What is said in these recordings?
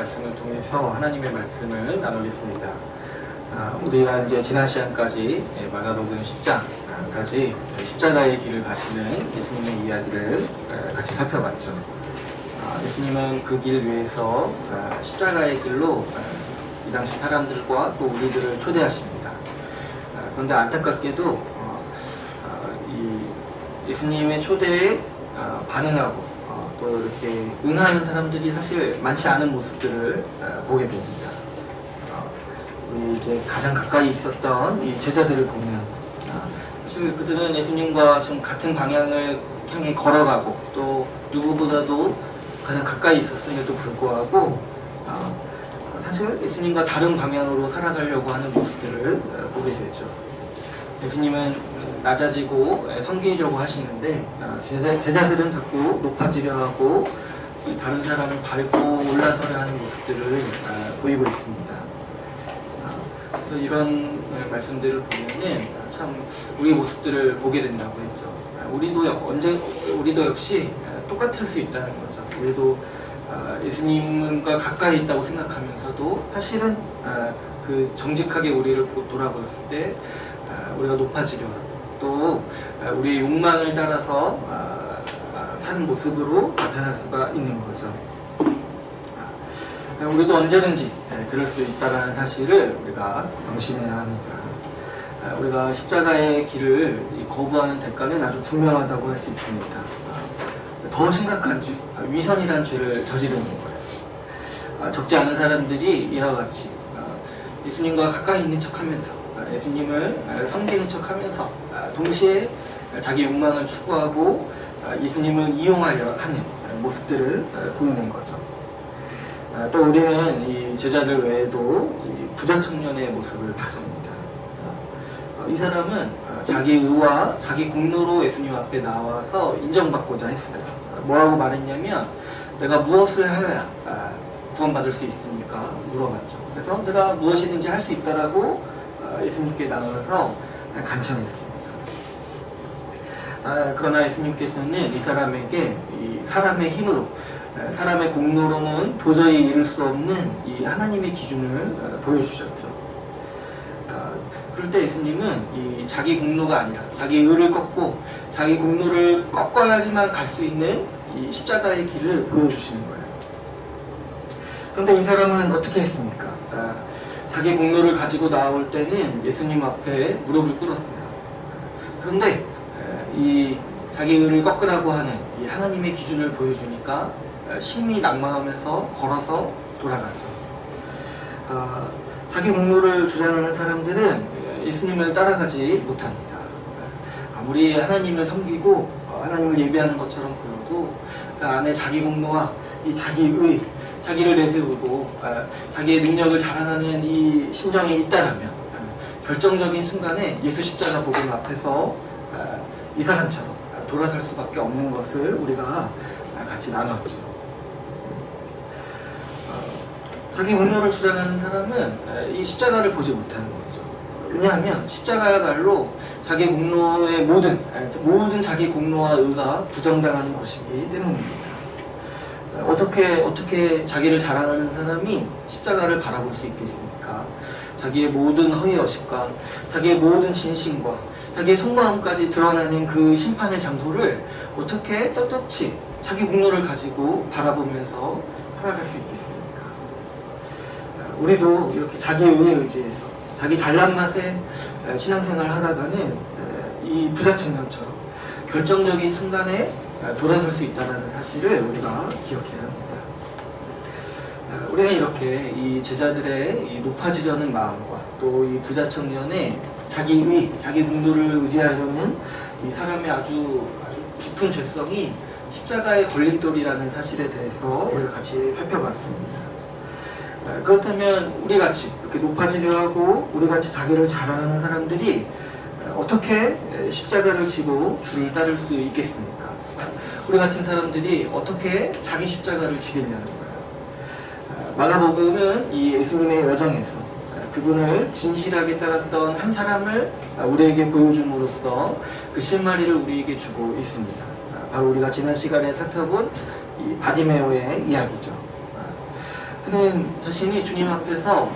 말씀을 통해서 하나님의 말씀을 나누겠습니다. 우리가 이제 지난 시간까지 마가복음 10장까지 십자가의 길을 가시는 예수님의 이야기를 같이 살펴봤죠. 예수님은 그 길 위에서 십자가의 길로 이 당시 사람들과 또 우리들을 초대하십니다. 그런데 안타깝게도 이 예수님의 초대에 반응하고 또 이렇게 응하는 사람들이 사실 많지 않은 모습들을 보게 됩니다. 우리 이제 가장 가까이 있었던 이 제자들을 보면 사실 그들은 예수님과 좀 같은 방향을 향해 걸어가고 또 누구보다도 가장 가까이 있었음에도 불구하고 사실 예수님과 다른 방향으로 살아가려고 하는 모습들을 보게 되죠. 예수님은 낮아지고 섬기려고 하시는데 제자들은 자꾸 높아지려 하고 다른 사람을 밟고 올라서려 하는 모습들을 보이고 있습니다. 그래서 이런 말씀들을 보면은 참 우리의 모습들을 보게 된다고 했죠. 우리도 역시 똑같을 수 있다는 거죠. 우리도 예수님과 가까이 있다고 생각하면서도 사실은 그 정직하게 우리를 돌아봤을 때 우리가 높아지려 하고 또 우리의 욕망을 따라서 사는 모습으로 나타날 수가 있는 거죠. 우리도 언제든지 그럴 수 있다는 사실을 우리가 명심해야 합니다. 우리가 십자가의 길을 거부하는 대가는 아주 분명하다고 할 수 있습니다. 더 심각한 죄, 위선이란 죄를 저지르는 거예요. 적지 않은 사람들이 이와 같이 예수님과 가까이 있는 척하면서 예수님을 섬기는 척하면서 동시에 자기 욕망을 추구하고 예수님을 이용하려 하는 모습들을 보이는 거죠. 또 우리는 이 제자들 외에도 이 부자 청년의 모습을 봤습니다. 이 사람은 자기 의와 자기 공로로 예수님 앞에 나와서 인정받고자 했어요. 뭐라고 말했냐면 내가 무엇을 해야 구원받을 수 있습니까? 물어봤죠. 그래서 내가 무엇이든지 할 수 있다라고 예수님께 나와서 간청했습니다. 그러나 예수님께서는 이 사람에게 이 사람의 힘으로 사람의 공로로는 도저히 이룰 수 없는 이 하나님의 기준을 보여주셨죠. 그럴 때 예수님은 이 자기 공로가 아니라 자기 의를 꺾고 자기 공로를 꺾어야지만 갈 수 있는 이 십자가의 길을 보여주시는 거예요. 그런데 이 사람은 어떻게 했습니까? 자기 공로를 가지고 나올 때는 예수님 앞에 무릎을 꿇었어요. 그런데 이 자기 의를 꺾으라고 하는 이 하나님의 기준을 보여주니까 심히 낙망하면서 걸어서 돌아가죠. 자기 공로를 주장하는 사람들은 예수님을 따라가지 못합니다. 아무리 하나님을 섬기고 하나님을 예배하는 것처럼 보여도 그 안에 자기 공로와 이 자기 의, 자기를 내세우고 자기의 능력을 자랑하는 이 심정이 있다라면 결정적인 순간에 예수 십자가 복음 앞에서 이 사람처럼 돌아설 수밖에 없는 것을 우리가 같이 나눴죠. 자기 공로를 주장하는 사람은 이 십자가를 보지 못하는 거죠. 왜냐하면 십자가야말로 자기 공로의 모든 자기 공로와 의가 부정당하는 곳이기 때문입니다. 어떻게 자기를 자랑하는 사람이 십자가를 바라볼 수 있겠습니까? 자기의 모든 허위의식과 자기의 모든 진심과 자기의 속마음까지 드러나는 그 심판의 장소를 어떻게 떳떳이 자기 공로를 가지고 바라보면서 살아갈 수 있겠습니까? 우리도 이렇게 자기 의에 의지해서 자기 잘난 맛에 신앙생활을 하다가는 이 부자 청년처럼 결정적인 순간에 돌아설 수 있다는 사실을 우리가 기억해야 합니다. 우리는 이렇게 이 제자들의 이 높아지려는 마음과 또 이 부자 청년의 자기 의, 자기 공로를 의지하려는 이 사람의 아주 깊은 죄성이 십자가의 걸림돌이라는 사실에 대해서 우리가 같이 살펴봤습니다. 그렇다면 우리같이 이렇게 높아지려 하고 우리같이 자기를 자랑하는 사람들이 어떻게 십자가를 지고 주를 따를 수 있겠습니까? 우리 같은 사람들이 어떻게 자기 십자가를 지겠냐는 거예요. 마가복음은 이 예수님의 여정에서 그분을 진실하게 따랐던 한 사람을 우리에게 보여줌으로써 그 실마리를 우리에게 주고 있습니다. 바로 우리가 지난 시간에 살펴본 이 바디메오의 이야기죠. 그는 자신이 주님 앞에서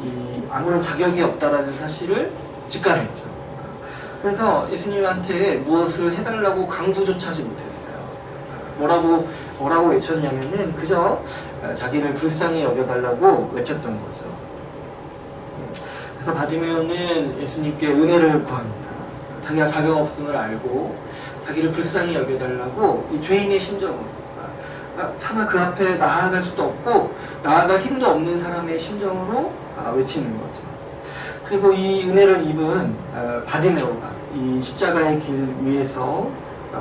이 아무런 자격이 없다라는 사실을 직감했죠. 그래서 예수님한테 무엇을 해달라고 강구조차 하지 못했어요. 뭐라고 외쳤냐면은 그저 자기를 불쌍히 여겨달라고 외쳤던 거죠. 그래서 바디메오는 예수님께 은혜를 구합니다. 자기가 자격 없음을 알고 자기를 불쌍히 여겨달라고 이 죄인의 심정으로, 차마 그 앞에 나아갈 수도 없고 나아갈 힘도 없는 사람의 심정으로 외치는 거죠. 그리고 이 은혜를 입은 바디메오가 이 십자가의 길 위에서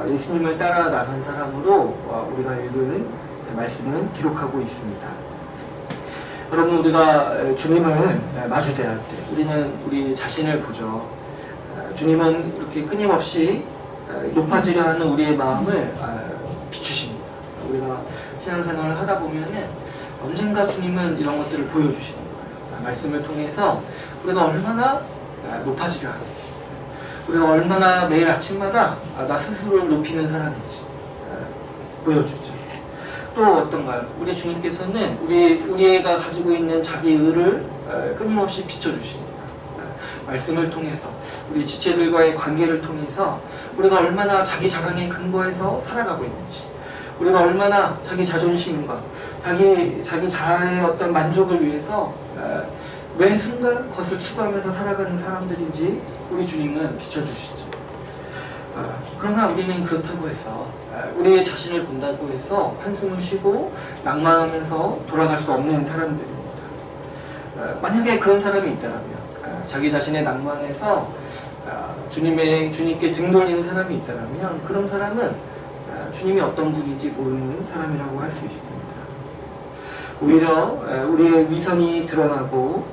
예수님을 따라 나선 사람으로 우리가 읽은 말씀은 기록하고 있습니다. 여러분, 우리가 주님을 마주대할 때 우리는 우리 자신을 보죠. 주님은 이렇게 끊임없이 높아지려 하는 우리의 마음을 비추십니다. 우리가 신앙생활을 하다 보면은 언젠가 주님은 이런 것들을 보여주시는 거예요. 말씀을 통해서 우리가 얼마나 높아지려 하는지, 우리가 얼마나 매일 아침마다 나 스스로를 높이는 사람인지 보여주죠. 또 어떤가요? 우리 주님께서는 우리가 가지고 있는 자기 의를 끊임없이 비춰주십니다. 말씀을 통해서, 우리 지체들과의 관계를 통해서 우리가 얼마나 자기 자랑에 근거해서 살아가고 있는지, 우리가 얼마나 자기 자존심과 자기 자아의 어떤 만족을 위해서 매 순간 그것을 추구하면서 살아가는 사람들인지 우리 주님은 비춰주시죠. 그러나 우리는 그렇다고 해서 우리의 자신을 본다고 해서 한숨을 쉬고 낭만하면서 돌아갈 수 없는 사람들입니다. 만약에 그런 사람이 있다면, 자기 자신의 낭만에서 주님께 등 돌리는 사람이 있다면 그런 사람은 주님이 어떤 분인지 모르는 사람이라고 할 수 있습니다. 오히려 우리의 위선이 드러나고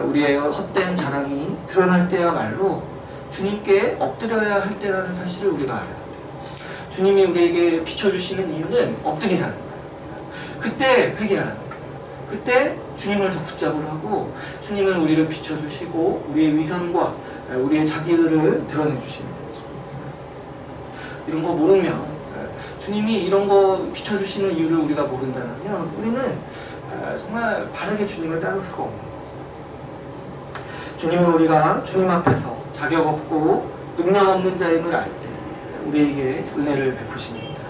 우리의 헛된 자랑이 드러날 때야말로 주님께 엎드려야 할 때라는 사실을 우리가 알아야 돼요. 주님이 우리에게 비춰주시는 이유는 엎드리라는 거예요. 그때 회개하라는 거예요. 그때 주님을 더 붙잡으라고 주님은 우리를 비춰주시고 우리의 위선과 우리의 자기의를 드러내주시는 거죠. 이런 거 모르면, 주님이 이런 거 비춰주시는 이유를 우리가 모른다면 우리는 정말 바르게 주님을 따를 수가 없는 거죠. 주님은 우리가 주님 앞에서 자격 없고 능력 없는 자임을 알 때 우리에게 은혜를 베푸십니다.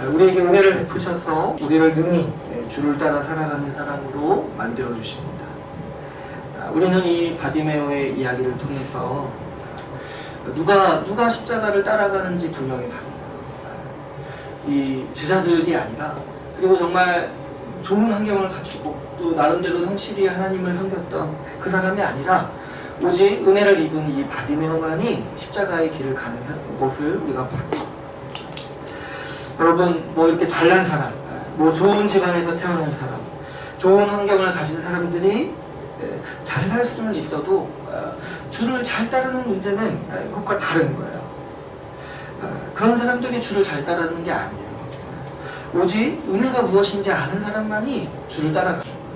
우리에게 은혜를 베푸셔서 우리를 능히 주를 따라 살아가는 사람으로 만들어 주십니다. 우리는 이 바디메오의 이야기를 통해서 누가 십자가를 따라가는지 분명히 봤어요. 이 제자들이 아니라, 그리고 정말 좋은 환경을 갖추고 또 나름대로 성실히 하나님을 섬겼던 그 사람이 아니라 오직 은혜를 입은 이 바디메오만이 십자가의 길을 가는 것을 우리가 봤죠. 여러분, 뭐 이렇게 잘난 사람, 뭐 좋은 집안에서 태어난 사람, 좋은 환경을 가진 사람들이 잘 살 수는 있어도 주를 잘 따르는 문제는 그것과 다른 거예요. 그런 사람들이 주를 잘 따르는 게 아니에요. 오직 은혜가 무엇인지 아는 사람만이 주를 따라가는 거예요.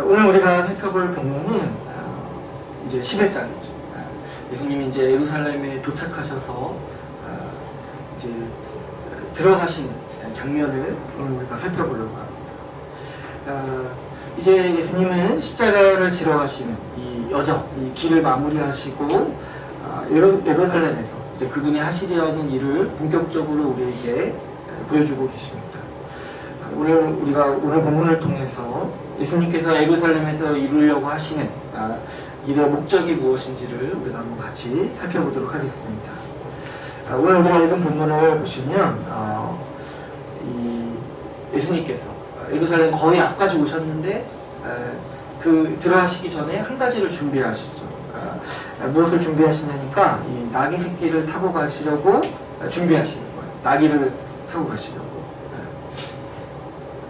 오늘 우리가 살펴볼 본문은 이제 11장이죠. 예수님이 이제 예루살렘에 도착하셔서 이제 들어가신 장면을 오늘 우리가 살펴보려고 합니다. 이제 예수님은 십자가를 지러 가시는 이 여정, 이 길을 마무리하시고 예루살렘에서 이제 그분이 하시려는 일을 본격적으로 우리에게 보여주고 계십니다. 우리가 오늘 본문을 통해서 예수님께서 예루살렘에서 이루려고 하시는 일의 목적이 무엇인지를 우리가 한번 같이 살펴보도록 하겠습니다. 오늘 우리가 읽은 본문을 보시면 예수님께서 예루살렘 거의 앞까지 오셨는데 들어가시기 전에 한 가지를 준비하시죠. 무엇을 준비하시냐니까 이 나귀 새끼를 타고 가시려고 준비하시는 거예요. 나귀를 타고 가시려고.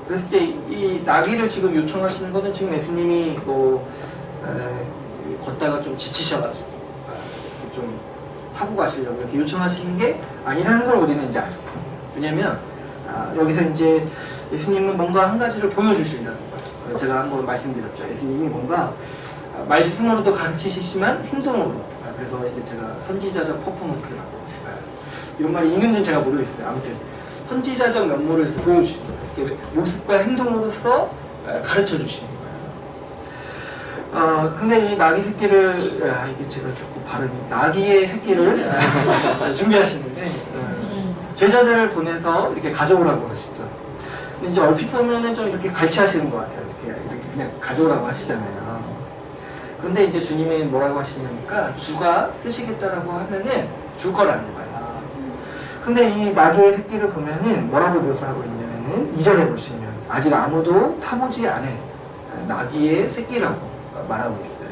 그랬을 때 이 나귀를 지금 요청하시는 거는 지금 예수님이 걷다가 좀 지치셔가지고 좀 타고 가시려고 이렇게 요청하시는 게 아니라는 걸 우리는 이제 알 수 있어요. 왜냐면 여기서 이제 예수님은 뭔가 한 가지를 보여주시려는 거예요. 제가 한번 말씀드렸죠. 예수님이 뭔가 말씀으로도 가르치시지만 행동으로, 그래서 이제 제가 선지자적 퍼포먼스라고 이런 말이 있는지는 제가 모르겠어요. 아무튼 선지자적 면모를 이렇게 보여주시는 거예요. 이렇게 모습과 행동으로서 가르쳐 주시는 거예요. 근데 이 나귀 새끼를, 이게 제가 자꾸 발음이, 나귀의 새끼를 준비하시는데, 제자들을 보내서 이렇게 가져오라고 하시죠. 근데 이제 얼핏 보면은 좀 이렇게 갈취하시는 것 같아요. 이렇게 그냥 가져오라고 하시잖아요. 그런데 이제 주님이 뭐라고 하시냐니까, 주가 쓰시겠다라고 하면은 줄 거라는 거야. 근데 이 나귀의 새끼를 보면은 뭐라고 묘사하고 있냐면은, 2절에 보시면, 아직 아무도 타보지 않은 나귀의 새끼라고 말하고 있어요.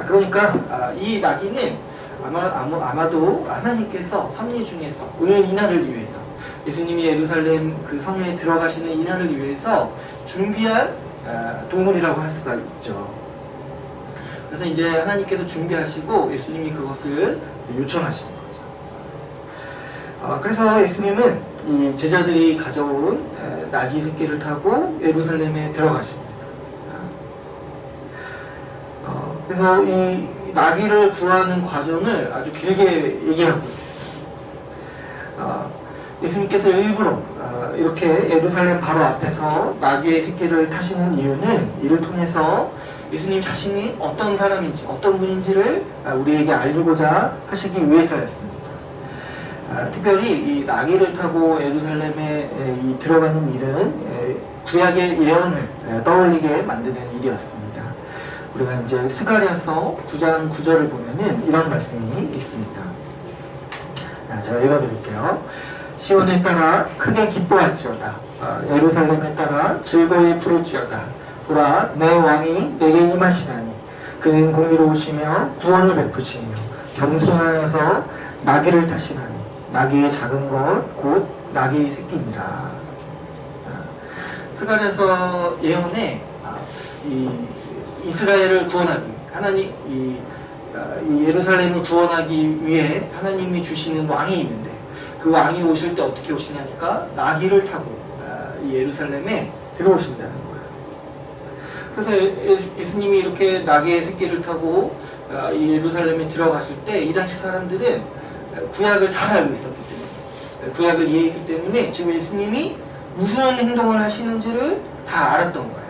그러니까 이 나귀는 아마도 하나님께서 섭리 중에서 오늘 이날을 위해서, 예수님이 예루살렘 그 성에 들어가시는 이날을 위해서 준비한 동물이라고 할 수가 있죠. 그래서 이제 하나님께서 준비하시고 예수님이 그것을 요청하시는 거죠. 그래서 예수님은 이 제자들이 가져온 나귀 새끼를 타고 예루살렘에 들어가십니다. 그래서 이 나귀를 구하는 과정을 아주 길게 얘기하고 있어요. 예수님께서 일부러 이렇게 예루살렘 바로 앞에서 나귀의 새끼를 타시는 이유는 이를 통해서 예수님 자신이 어떤 사람인지 어떤 분인지를 우리에게 알리고자 하시기 위해서였습니다. 특별히 이 나귀를 타고 예루살렘에 들어가는 일은 구약의 예언을 떠올리게 만드는 일이었습니다. 우리가 이제 스가랴서 9장 9절을 보면은 이런 말씀이 있습니다. 제가 읽어드릴게요. 시온에 따라 크게 기뻐할지어다. 예루살렘에 따라 즐거이 부를지어다. 보라, 내 왕이 내게 임하시나니 그는 공의로우시며 구원을 베푸시며 겸손하여서 나귀를 타시나니 나귀의 작은 것 곧 나귀의 새끼니라. 스가랴서 예언에 이 이스라엘을 구원하기, 하나님 이 예루살렘을 구원하기 위해 하나님이 주시는 왕이 있는데, 그 왕이 오실 때 어떻게 오시냐니까 나귀를 타고 이 예루살렘에 들어오신다는 거예요. 그래서 예수님이 이렇게 나귀의 새끼를 타고 이 예루살렘에 들어가실 때 이 당시 사람들은 구약을 잘 알고 있었기 때문에, 구약을 이해했기 때문에 지금 예수님이 무슨 행동을 하시는지를 다 알았던 거예요.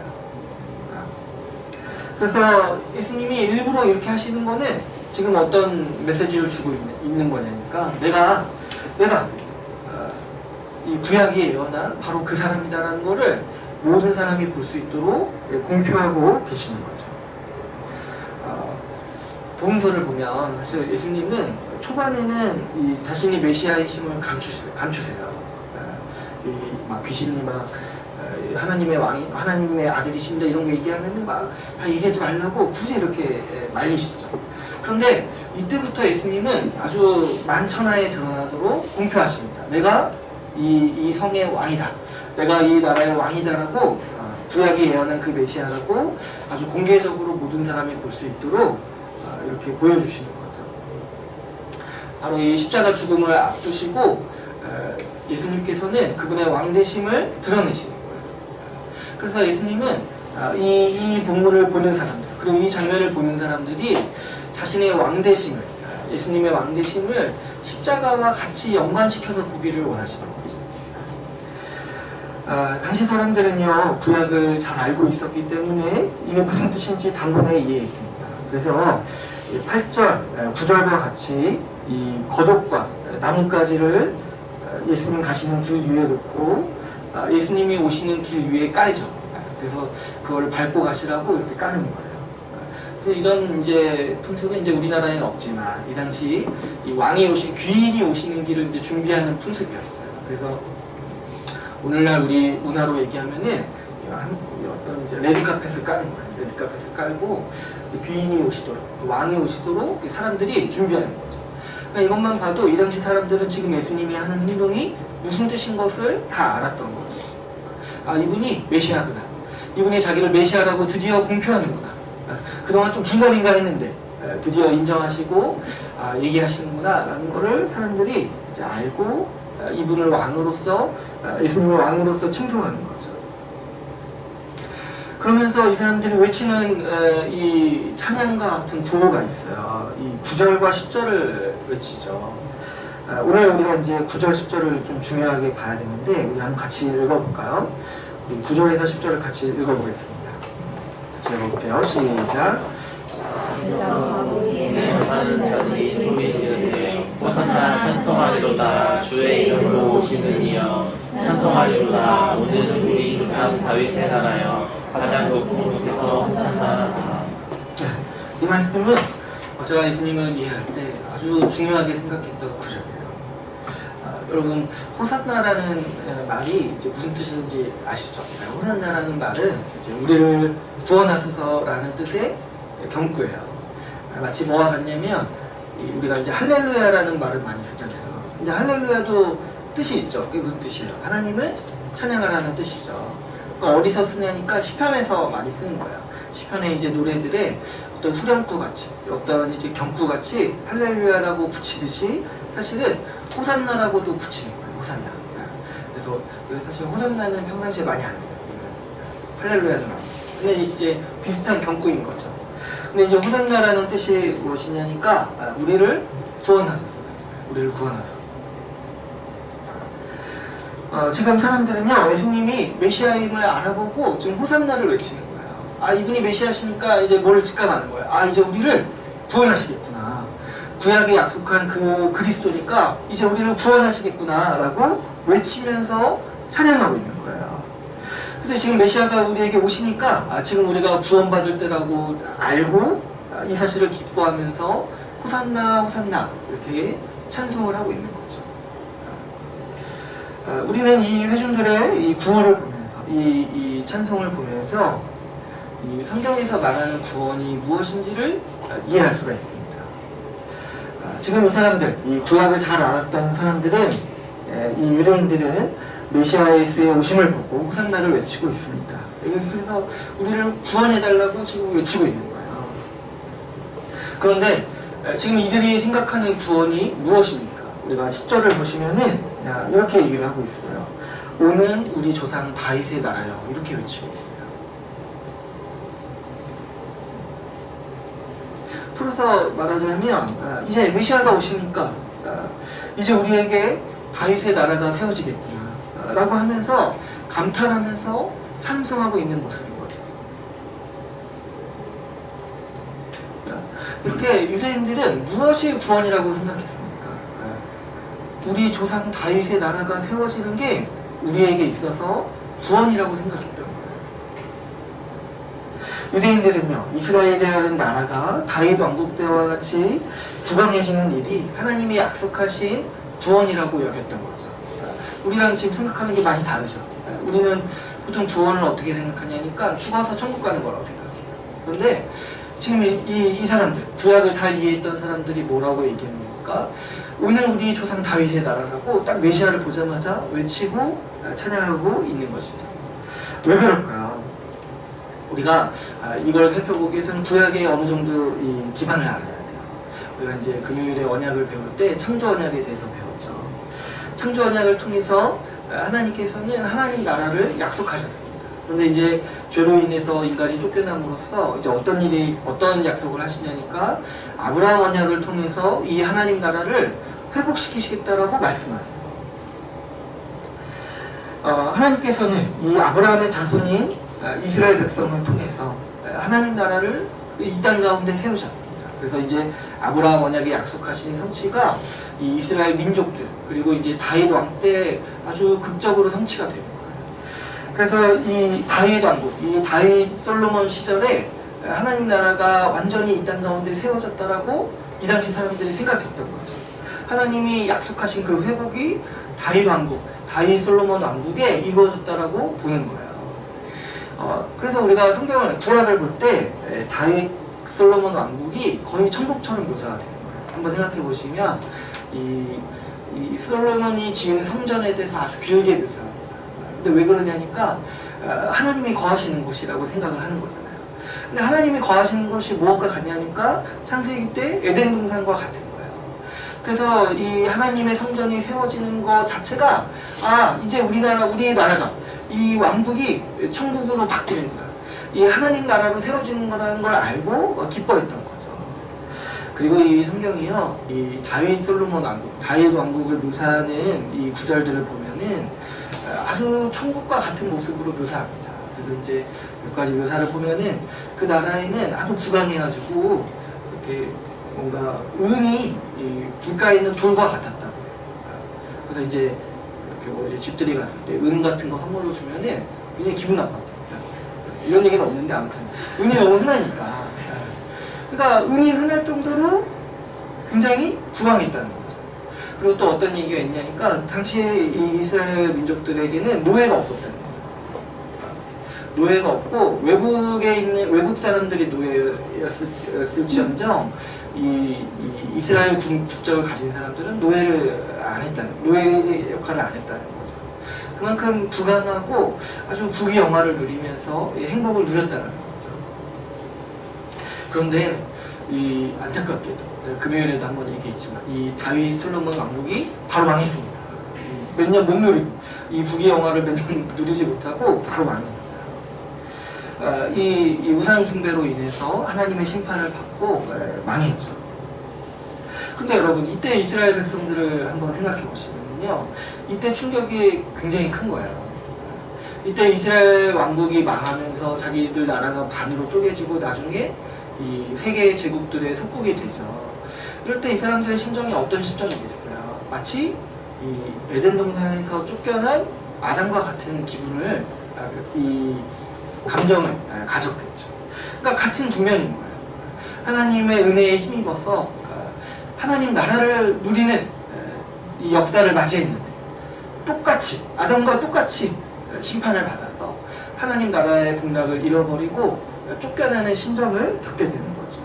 그래서 예수님이 일부러 이렇게 하시는 거는 지금 어떤 메시지를 주고 있는 거냐니까, 내가 이 구약에 예언한 바로 그 사람이다라는 거를 모든 사람이 볼 수 있도록 공표하고 계시는 거죠. 복음서를 보면 사실 예수님은 초반에는 이 자신이 메시아이심을 감추세요. 막 귀신이 막 하나님의 왕이, 하나님의 아들이십니다 이런 거 얘기하면은 막 얘기하지 말라고 굳이 이렇게 말리시죠. 그런데 이때부터 예수님은 아주 만천하에 드러나도록 공표하십니다. 내가 이 성의 왕이다, 내가 이 나라의 왕이다라고 구약이 예언한 그 메시아라고 아주 공개적으로 모든 사람이 볼 수 있도록 이렇게 보여주시는 거죠. 바로 이 십자가 죽음을 앞두시고 예수님께서는 그분의 왕되심을 드러내시는 거예요. 그래서 예수님은 이 본문을 보는 사람들, 그리고 이 장면을 보는 사람들이 자신의 왕되심을, 예수님의 왕되심을 십자가와 같이 연관시켜서 보기를 원하시는 거죠. 당시 사람들은요, 구약을 잘 알고 있었기 때문에 이게 무슨 뜻인지 단번에 이해했습니다. 그래서 8절, 9절과 같이 이 겉옷과 나뭇가지를 예수님 가시는 길 위에 놓고 예수님이 오시는 길 위에 깔죠. 그래서 그걸 밟고 가시라고 이렇게 까는 거예요. 이런 이제 풍습은 이제 우리나라에는 없지만 이 당시 이 왕이 귀인이 오시는 길을 이제 준비하는 풍습이었어요. 그래서 오늘날 우리 문화로 얘기하면은 어떤 이제 레드카펫을 까는 거예요. 레드카펫을 깔고 귀인이 오시도록, 왕이 오시도록 사람들이 준비하는 거죠. 그러니까 이것만 봐도 이 당시 사람들은 지금 예수님이 하는 행동이 무슨 뜻인 것을 다 알았던 거죠. 이분이 메시아구나, 이분이 자기를 메시아라고 드디어 공표하는구나, 그동안 좀 긴가민가 했는데 드디어 인정하시고 얘기하시는구나 라는 거를 사람들이 이제 알고 이분을 왕으로서, 예수님을 왕으로서 칭송하는 거죠. 그러면서 이 사람들이 외치는 이 찬양과 같은 구호가 있어요. 이 9절과 10절을 외치죠. 오늘 우리가 이제 9절, 10절을 좀 중요하게 봐야 되는데 우리 한번 같이 읽어볼까요? 우리 9절에서 10절을 같이 읽어보겠습니다. 같이 읽어볼게요. 시작. 하는 자들이 소리 지르되 호산나 찬송하리로다. 주의 이름으로 오시는 이여 찬송하리로다. 오는 우리 조상 다윗의 나라여 가장 높은 곳에서 호산나. 이 말씀은 제가 예수님을 이해할 때 아주 중요하게 생각했던 구절이에요. 여러분, 호산나라는 말이 이제 무슨 뜻인지 아시죠? 호산나라는 말은 이제 우리를 구원하소서라는 뜻의 경구예요. 마치 뭐와 같냐면 우리가 이제 할렐루야라는 말을 많이 쓰잖아요. 근데 할렐루야도 뜻이 있죠. 그게 무슨 뜻이에요? 하나님을 찬양하라는 뜻이죠. 그러니까 어디서 쓰냐니까 시편에서 많이 쓰는 거예요. 시편의 이제 노래들의 어떤 후렴구 같이, 어떤 이제 경구 같이 할렐루야라고 붙이듯이 사실은 호산나라고도 붙이는 거예요. 호산나. 그래서 사실 호산나는 평상시에 많이 안 써요. 할렐루야도 나오고. 근데 이제 비슷한 경구인 거죠. 근데 이제 호산나라는 뜻이 무엇이냐니까 우리를 구원하소서. 우리를 구원하소서. 지금 사람들은요, 예수님이 메시아임을 알아보고 지금 호산나를 외치는 거예요. 이분이 메시아시니까 이제 뭘 직감하는 거예요. 이제 우리를 구원하시겠구나. 구약에 약속한 그 그리스도니까 이제 우리를 구원하시겠구나 라고 외치면서 찬양하고 있는 거예요. 그래서 지금 메시아가 우리에게 오시니까 지금 우리가 구원받을 때라고 알고 이 사실을 기뻐하면서 호산나 호산나 이렇게 찬송을 하고 있는 거죠. 우리는 이 회중들의 이 구원을 보면서 이 찬송을 보면서 이 성경에서 말하는 구원이 무엇인지를 이해할 수가 있습니다. 지금 이 사람들, 이 구약을 잘 알았던 사람들은, 이 유대인들은 메시아 예수의 오심을 보고 호산나를 외치고 있습니다. 그래서 우리를 구원해달라고 지금 외치고 있는 거예요. 그런데 지금 이들이 생각하는 구원이 무엇입니까? 우리가 10절을 보시면은 이렇게 얘기를 하고 있어요. 오는 우리 조상 다윗의 나라요. 이렇게 외치고 있어요. 풀어서 말하자면 이제 메시아가 오시니까 이제 우리에게 다윗의 나라가 세워지겠구나 라고 하면서 감탄하면서 찬송하고 있는 모습인 거죠. 이렇게 유대인들은 무엇이 구원이라고 생각했습니까? 우리 조상 다윗의 나라가 세워지는 게 우리에게 있어서 구원이라고 생각했던 거예요. 유대인들은요, 이스라엘이라는 나라가 다윗 왕국 때와 같이 부강해지는 일이 하나님이 약속하신 구원이라고 여겼던 거죠. 우리랑 지금 생각하는 게 많이 다르죠. 우리는 보통 구원을 어떻게 생각하냐니까 죽어서 천국 가는 거라고 생각해요. 그런데 지금 이 사람들, 구약을 잘 이해했던 사람들이 뭐라고 얘기합니까? 오늘 우리 조상 다윗의 나라라고 딱 메시아를 보자마자 외치고 찬양하고 있는 것이죠. 왜 그럴까요? 우리가 이걸 살펴보기 위해서는 구약의 어느 정도 이 기반을 알아야 돼요. 우리가 이제 금요일에 언약을 배울 때 창조 언약에 대해서 배웠죠. 창조 언약을 통해서 하나님께서는 하나님 나라를 약속하셨습니다. 그런데 이제 죄로 인해서 인간이 쫓겨남으로써 이제 어떤 약속을 하시냐니까 아브라함 언약을 통해서 이 하나님 나라를 회복시키시겠다라고 말씀하세요. 하나님께서는 이 아브라함의 자손인 이스라엘 백성을 통해서 하나님 나라를 이 땅 가운데 세우셨습니다. 그래서 이제 아브라함 언약에 약속하신 성취가 이 이스라엘 민족들 그리고 이제 다윗 왕 때 아주 극적으로 성취가 되는 거예요. 그래서 이 다윗 왕국, 이 다윗 솔로몬 시절에 하나님 나라가 완전히 이 땅 가운데 세워졌다라고 이 당시 사람들이 생각했던 거죠. 하나님이 약속하신 그 회복이 다윗 왕국, 다윗 솔로몬 왕국에 이루어졌다라고 보는 거예요. 그래서 우리가 성경을 구약을 볼 때 다윗 솔로몬 왕국이 거의 천국처럼 묘사가 되는 거예요. 한번 생각해 보시면 이 솔로몬이 지은 성전에 대해서 아주 길게 묘사합니다. 근데 왜 그러냐니까 하나님이 거하시는 곳이라고 생각을 하는 거잖아요. 근데 하나님이 거하시는 곳이 무엇과 같냐니까 창세기 때 에덴 동산과 같은 거예요. 그래서 이 하나님의 성전이 세워지는 것 자체가 이제 우리의 나라가 이 왕국이 천국으로 바뀌는 거야. 이 하나님 나라로 세워지는 거라는 걸 알고 기뻐했던 거죠. 그리고 이 성경이요, 이 다윗 솔로몬 왕국, 다윗 왕국을 묘사하는 이 구절들을 보면은 아주 천국과 같은 모습으로 묘사합니다. 그래서 이제 몇 가지 묘사를 보면은 그 나라에는 아주 부강해가지고 이렇게 뭔가 은이 이 길가에 있는 돌과 같았다고. 그래서 이제 이렇게 뭐 이제 집들이 갔을 때 은 같은 거 선물로 주면은 굉장히 기분 나빴다. 이런 얘기는 없는데 아무튼 은이 너무 흔하니까. 그러니까 은이 흔할 정도로 굉장히 부강했다는 거죠. 그리고 또 어떤 얘기가 있냐니까 당시에 이 이스라엘 민족들에게는 노예가 없었다는 거예요. 노예가 없고 외국에 있는 외국 사람들이 노예였을지언정 이 이스라엘 국적을 가진 사람들은 노예를 안 했다는, 노예 역할을 안 했다는 거죠. 그만큼 부강하고 아주 부귀영화를 누리면서 행복을 누렸다는 거죠. 그런데 이 안타깝게도 금요일에도 한번 얘기했지만 이 다윗 솔로몬 왕국이 바로 망했습니다. 몇 년 못 누리고 이 부귀영화를 몇 년 누리지 못하고 바로 망했습니다. 이 우상 숭배로 인해서 하나님의 심판을 받고 망했죠. 근데 여러분 이때 이스라엘 백성들을 한번 생각해 보시면요, 이때 충격이 굉장히 큰 거예요. 이때 이스라엘 왕국이 망하면서 자기들 나라가 반으로 쪼개지고 나중에 이 세계 제국들의 속국이 되죠. 이럴 때 이 사람들의 심정이 어떤 심정이겠어요? 마치 이 에덴 동산에서 쫓겨난 아담과 같은 기분을, 이 감정을 가졌겠죠. 그러니까 같은 국면인 거예요. 하나님의 은혜에 힘입어서 하나님 나라를 누리는 이 역사를 맞이했는데 똑같이 아담과 똑같이 심판을 받아서 하나님 나라의 복락을 잃어버리고 쫓겨나는 심정을 겪게 되는 거죠.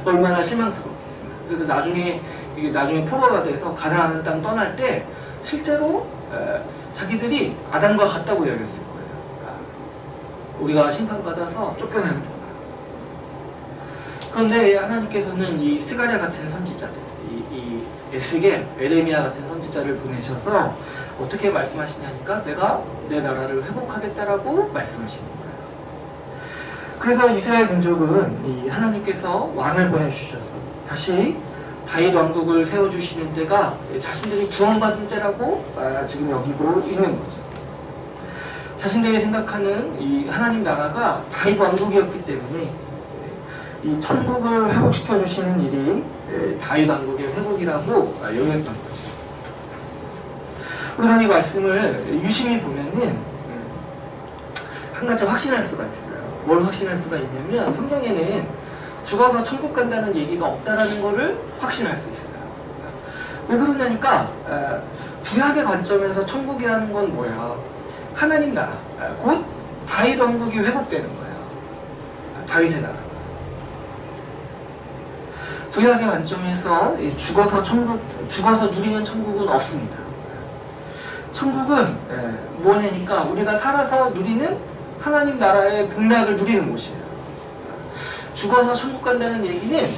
얼마나 실망스럽겠습니까? 그래서 나중에 이게 나중에 포로가 돼서 가나안 땅 떠날 때 실제로 자기들이 아담과 같다고 여겼을 거예요. 우리가 심판받아서 쫓겨나는구나. 그런데 하나님께서는 이 스가랴 같은 선지자들, 이 에스겔, 에레미야 같은 선지자를 보내셔서 어떻게 말씀하시냐니까 내가 내 나라를 회복하겠다라고 말씀하시는 거예요. 그래서 이스라엘 민족은 이 하나님께서 왕을 보내주셔서 다시 다윗 왕국을 세워주시는 때가 자신들이 구원받은 때라고 지금 여기고 있는 거죠. 자신들이 생각하는 이 하나님 나라가 다윗 왕국이었기 때문에 이 천국을 회복시켜 주시는 일이 다윗 왕국의 회복이라고 여겼던 거죠. 우리가 이 말씀을 유심히 보면은 한 가지 확신할 수가 있어요. 뭘 확신할 수가 있냐면 성경에는 죽어서 천국 간다는 얘기가 없다라는 것을 확신할 수 있어요. 왜 그러냐니까 구약의 관점에서 천국이라는 건 뭐야? 하나님 나라, 곧 다윗 왕국이 회복되는 거예요. 다윗의 나라. 구약의 관점에서 죽어서 누리는 천국은 없습니다. 천국은 뭐냐니까 우리가 살아서 누리는 하나님 나라의 복락을 누리는 곳이에요. 죽어서 천국 간다는 얘기는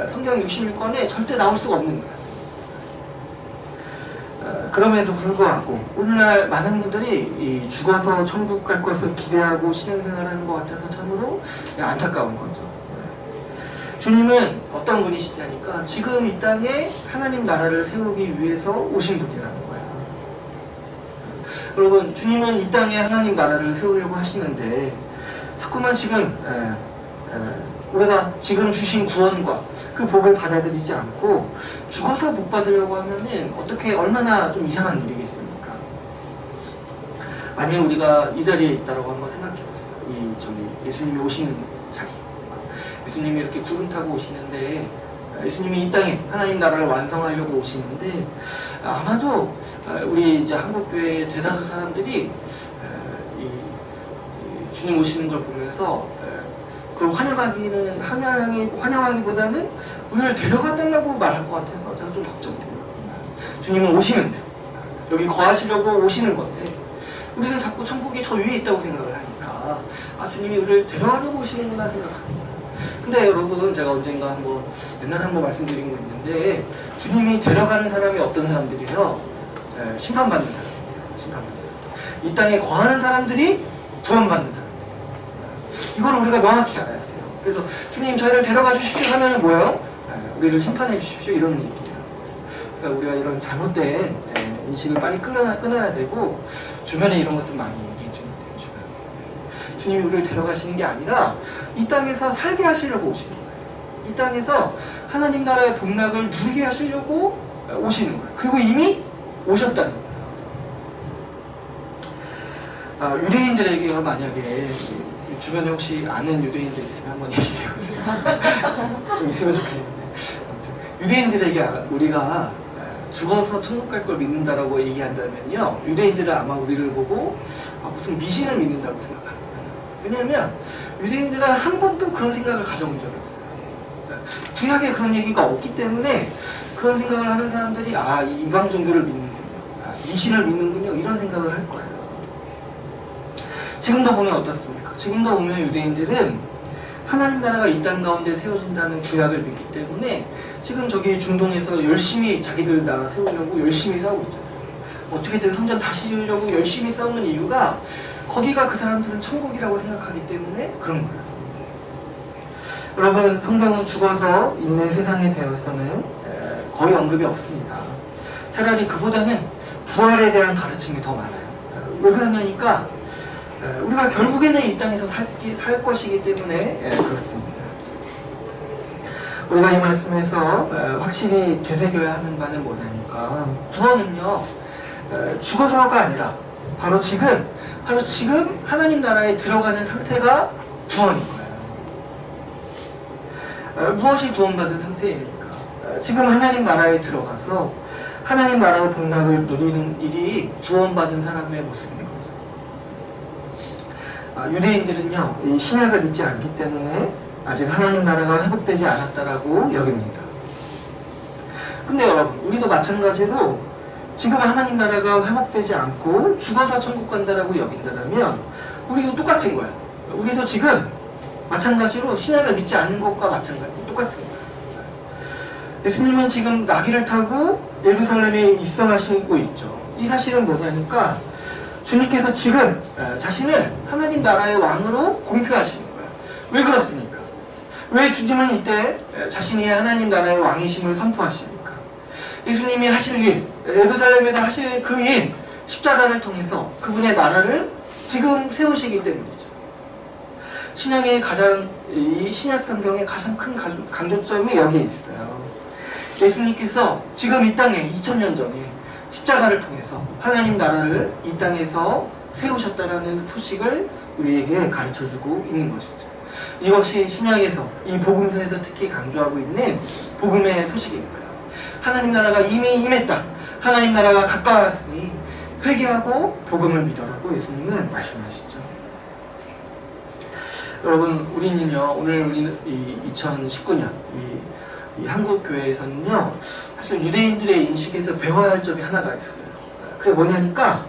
성경 61권에 절대 나올 수가 없는 거예요. 그럼에도 불구하고 오늘날 많은 분들이 이 죽어서 천국 갈 것을 기대하고 신앙생활하는 것 같아서 참으로 안타까운 거죠. 주님은 어떤 분이시냐니까 지금 이 땅에 하나님 나라를 세우기 위해서 오신 분이라는 거예요. 여러분, 주님은 이 땅에 하나님 나라를 세우려고 하시는데 자꾸만 지금 우리가 지금 주신 구원과 그 복을 받아들이지 않고 죽어서 복 받으려고 하면은 어떻게 얼마나 좀 이상한 일이겠습니까? 만약 우리가 이 자리에 있다라고 한번 생각해 보세요. 예수님이 오시는 자리. 예수님이 이렇게 구름 타고 오시는데 예수님이 이 땅에 하나님 나라를 완성하려고 오시는데 아마도 우리 이제 한국교회 대다수 사람들이 주님 오시는 걸 보면서 그걸 환영하기보다는 우리를 데려가달라고 말할 것 같아서 제가 좀 걱정돼요. 주님은 오시는데 여기 거하시려고 오시는 건데 우리는 자꾸 천국이 저 위에 있다고 생각을 하니까 주님이 우리를 데려가려고 오시는구나 생각합니다. 근데 여러분, 제가 언젠가 옛날에 한번 말씀드린 거 있는데 주님이 데려가는 사람이 어떤 사람들이에요? 심판받는 사람들이에요. 심판받는 사람. 이 땅에 거하는 사람들이 구원받는 사람. 이걸 우리가 명확히 알아야 돼요. 그래서 주님 저희를 데려가 주십시오 하면은 뭐예요? 우리를 심판해 주십시오 이런 얘기예요. 그러니까 우리가 이런 잘못된 인식을 빨리 끊어야 되고 주변에 이런 것 좀 많이 얘기해 주면 돼요. 주변에. 주님이 우리를 데려가시는 게 아니라 이 땅에서 살게 하시려고 오시는 거예요. 이 땅에서 하나님 나라의 복락을 누리게 하시려고 오시는 거예요. 그리고 이미 오셨다는 거예요. 유대인들에게요, 만약에 주변에 혹시 아는 유대인들 있으면 한번 얘기해 보세요. 좀 있으면 좋겠는데. 유대인들에게 우리가 죽어서 천국 갈 걸 믿는다라고 얘기한다면요, 유대인들은 아마 우리를 보고 무슨 미신을 믿는다고 생각할 거예요. 왜냐하면 유대인들은 한 번도 그런 생각을 가져본 적이 없어요. 구약에 그런 얘기가 없기 때문에 그런 생각을 하는 사람들이 이 이방 종교를 믿는군요, 미신을 믿는군요, 이런 생각을 할 거예요. 지금도 보면 어떻습니까? 지금도 보면 유대인들은 하나님 나라가 이 땅 가운데 세워진다는 구약을 믿기 때문에 지금 저기 중동에서 열심히 자기들 나라 세우려고 열심히 싸우고 있잖아요. 어떻게든 성전 다시 지으려고 열심히 싸우는 이유가 거기가 그 사람들은 천국이라고 생각하기 때문에 그런 거예요. 여러분, 성경은 죽어서 있는 세상에 대해서는 거의 언급이 없습니다. 차라리 그보다는 부활에 대한 가르침이 더 많아요. 왜 그러냐니까 우리가 결국에는 이 땅에서 살 것이기 때문에 그렇습니다. 우리가 이 말씀에서 확실히 되새겨야 하는 바는 뭐냐니까, 구원은요 죽어서가 아니라 바로 지금 하나님 나라에 들어가는 상태가 구원인 거예요. 무엇이 구원받은 상태입니까? 지금 하나님 나라에 들어가서 하나님 나라의 복락을 누리는 일이 구원받은 사람의 모습인 거죠. 유대인들은요, 이 신약을 믿지 않기 때문에 아직 하나님 나라가 회복되지 않았다라고 여깁니다. 근데 여러분, 우리도 마찬가지로 지금 하나님 나라가 회복되지 않고 죽어서 천국 간다라고 여긴다면 우리도 똑같은 거예요. 우리도 지금 마찬가지로 신약을 믿지 않는 것과 마찬가지로 똑같은 거예요. 예수님은 지금 나귀를 타고 예루살렘에 입성하시고 있죠. 이 사실은 뭐냐니까, 주님께서 지금 자신을 하나님 나라의 왕으로 공표하시는 거예요. 왜 그렇습니까? 왜 주님은 이때 자신이 하나님 나라의 왕이심을 선포하십니까? 예수님이 하실 일, 예루살렘에서 하실 그 일, 십자가를 통해서 그분의 나라를 지금 세우시기 때문이죠. 이 신약 성경의 가장 큰 강조점이 여기에 있어요. 예수님께서 지금 이 땅에 2000년 전에 십자가를 통해서 하나님 나라를 이 땅에서 세우셨다라는 소식을 우리에게 가르쳐주고 있는 것이죠. 이것이 신약에서, 이 복음서에서 특히 강조하고 있는 복음의 소식인 거예요. 하나님 나라가 이미 임했다, 하나님 나라가 가까웠으니 회개하고 복음을 믿어라고 예수님은 말씀하시죠. 여러분, 우리는요, 오늘 우리는 2019년 이 한국 교회에서는요, 사실 유대인들의 인식에서 배워야 할 점이 하나가 있어요. 그게 뭐냐니까,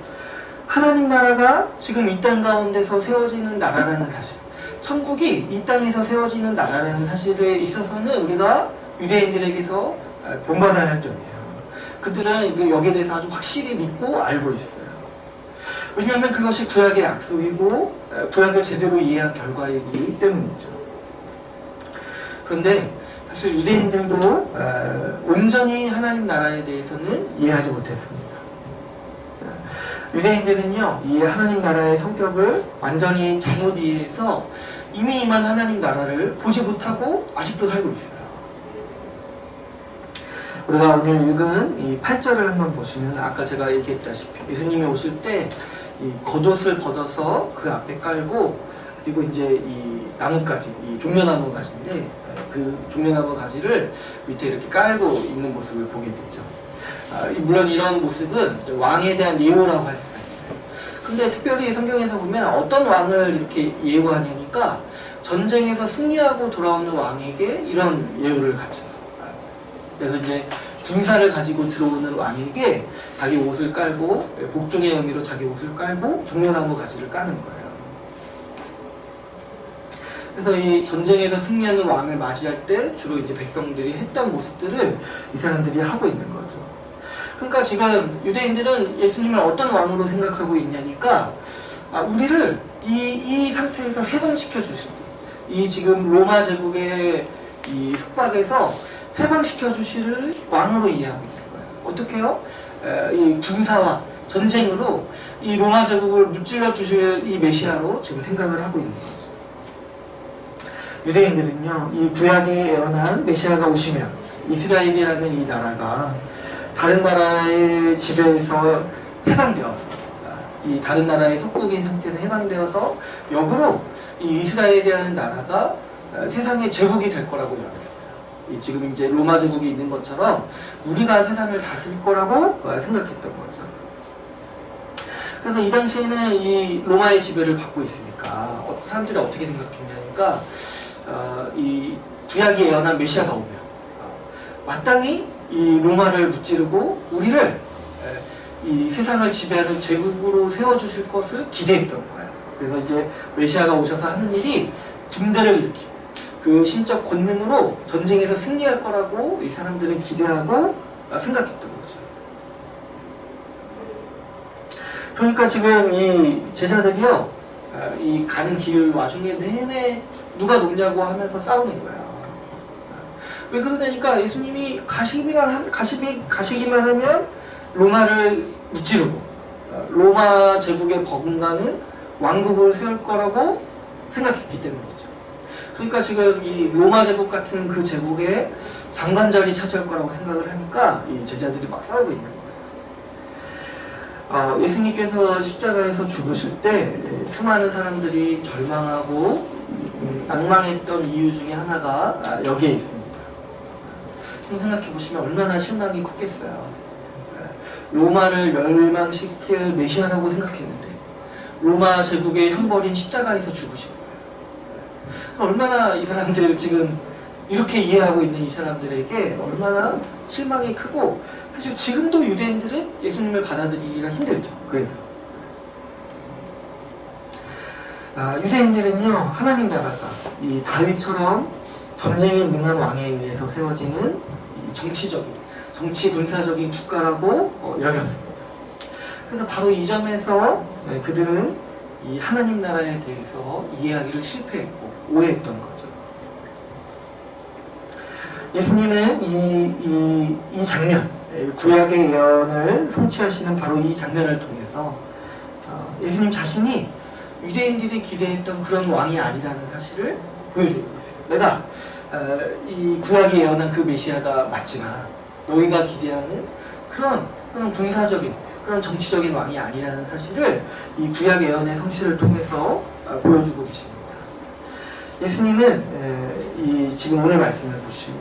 하나님 나라가 지금 이 땅 가운데서 세워지는 나라라는 사실, 천국이 이 땅에서 세워지는 나라라는 사실에 있어서는 우리가 유대인들에게서 본받아야 할 점이에요. 그들은 여기에 대해서 아주 확실히 믿고 알고 있어요. 왜냐하면 그것이 구약의 약속이고 구약을 제대로 이해한 결과이기 때문이죠. 그런데 사실 유대인들도 온전히 하나님 나라에 대해서는 이해하지 못했습니다. 유대인들은요, 이 하나님 나라의 성격을 완전히 잘못 이해해서 이미 임한 하나님 나라를 보지 못하고 아직도 살고 있어요. 우리가 오늘 읽은 이 8절을 한번 보시면, 아까 제가 얘기했다시피 예수님이 오실 때 이 겉옷을 벗어서 그 앞에 깔고, 그리고 이제 이 나뭇가지, 이 종려나무 가지인데 그 종려나무 가지를 밑에 이렇게 깔고 있는 모습을 보게 되죠. 물론 이런 모습은 왕에 대한 예우라고 할 수가 있어요. 근데 특별히 성경에서 보면 어떤 왕을 이렇게 예우하냐니까, 전쟁에서 승리하고 돌아오는 왕에게 이런 예우를 갖죠. 그래서 이제 군사를 가지고 들어오는 왕에게 자기 옷을 깔고, 복종의 의미로 자기 옷을 깔고 종려나무 가지를 까는 거예요. 그래서 이 전쟁에서 승리하는 왕을 맞이할 때 주로 이제 백성들이 했던 모습들을 이 사람들이 하고 있는 거죠. 그러니까 지금 유대인들은 예수님을 어떤 왕으로 생각하고 있냐니까, 우리를 이 상태에서 해방시켜 주시고, 이 지금 로마 제국의 이 속박에서 해방시켜 주시를 왕으로 이해하고 있는 거예요. 어떻게요? 이 군사와 전쟁으로 이 로마 제국을 무찔러 주실 이 메시아로 지금 생각을 하고 있는 거죠. 유대인들은요, 이 구약에 예언한 메시아가 오시면 이스라엘이라는 이 나라가 다른 나라의 지배에서 해방되어서, 이 다른 나라의 속국인 상태에서 해방되어서 역으로 이 이스라엘이라는 나라가 세상의 제국이 될 거라고 예언했어요. 이 지금 이제 로마 제국이 있는 것처럼 우리가 세상을 다스릴 거라고 생각했던 거죠. 그래서 이 당시에는 이 로마의 지배를 받고 있으니까 사람들이 어떻게 생각했냐니까 이 구약이 예언한 메시아가 오면 마땅히 이 로마를 무찌르고 우리를 이 세상을 지배하는 제국으로 세워주실 것을 기대했던 거예요. 그래서 이제 메시아가 오셔서 하는 일이 군대를 일으키고 그 신적 권능으로 전쟁에서 승리할 거라고 이 사람들은 기대하고 생각했던 거죠. 그러니까 지금 이 제자들이요, 이 가는 길 와중에 내내 누가 높냐고 하면서 싸우는 거야. 왜 그러냐니까 예수님이 가시기만 하면 로마를 무찌르고 로마 제국에 버금가는 왕국을 세울 거라고 생각했기 때문이죠. 그러니까 지금 이 로마 제국 같은 그 제국에 장관 자리 차지할 거라고 생각을 하니까 이 제자들이 막 싸우고 있는 거예요. 예수님께서 십자가에서 죽으실 때 수많은 사람들이 절망하고 낭망했던 이유 중에 하나가 여기에 있습니다. 생각해 보시면 얼마나 실망이 컸겠어요. 로마를 멸망시킬 메시아라고 생각했는데 로마 제국의 형벌인 십자가에서 죽으신 거예요. 얼마나 이 사람들 지금 이렇게 이해하고 있는 이 사람들에게 얼마나 실망이 크고, 사실 지금도 유대인들은 예수님을 받아들이기가 힘들죠. 그래서 유대인들은요, 하나님 나라가 이 다윗처럼 전쟁에 능한 왕에 의해서 세워지는 이 정치 군사적인 국가라고 여겼습니다. 그래서 바로 이 점에서 그들은 이 하나님 나라에 대해서 이해하기를 실패했고 오해했던 거죠. 예수님은 이 장면, 구약의 예언을 성취하시는 바로 이 장면을 통해서 예수님 자신이 유대인들이 기대했던 그런 왕이 아니라는 사실을 보여주고 있어요. 내가 이 구약에 예언한 그 메시아가 맞지만 너희가 기대하는 그런 군사적인, 그런 정치적인 왕이 아니라는 사실을 이 구약 예언의 성취를 통해서 보여주고 계십니다. 예수님은 지금 오늘 말씀을 보시면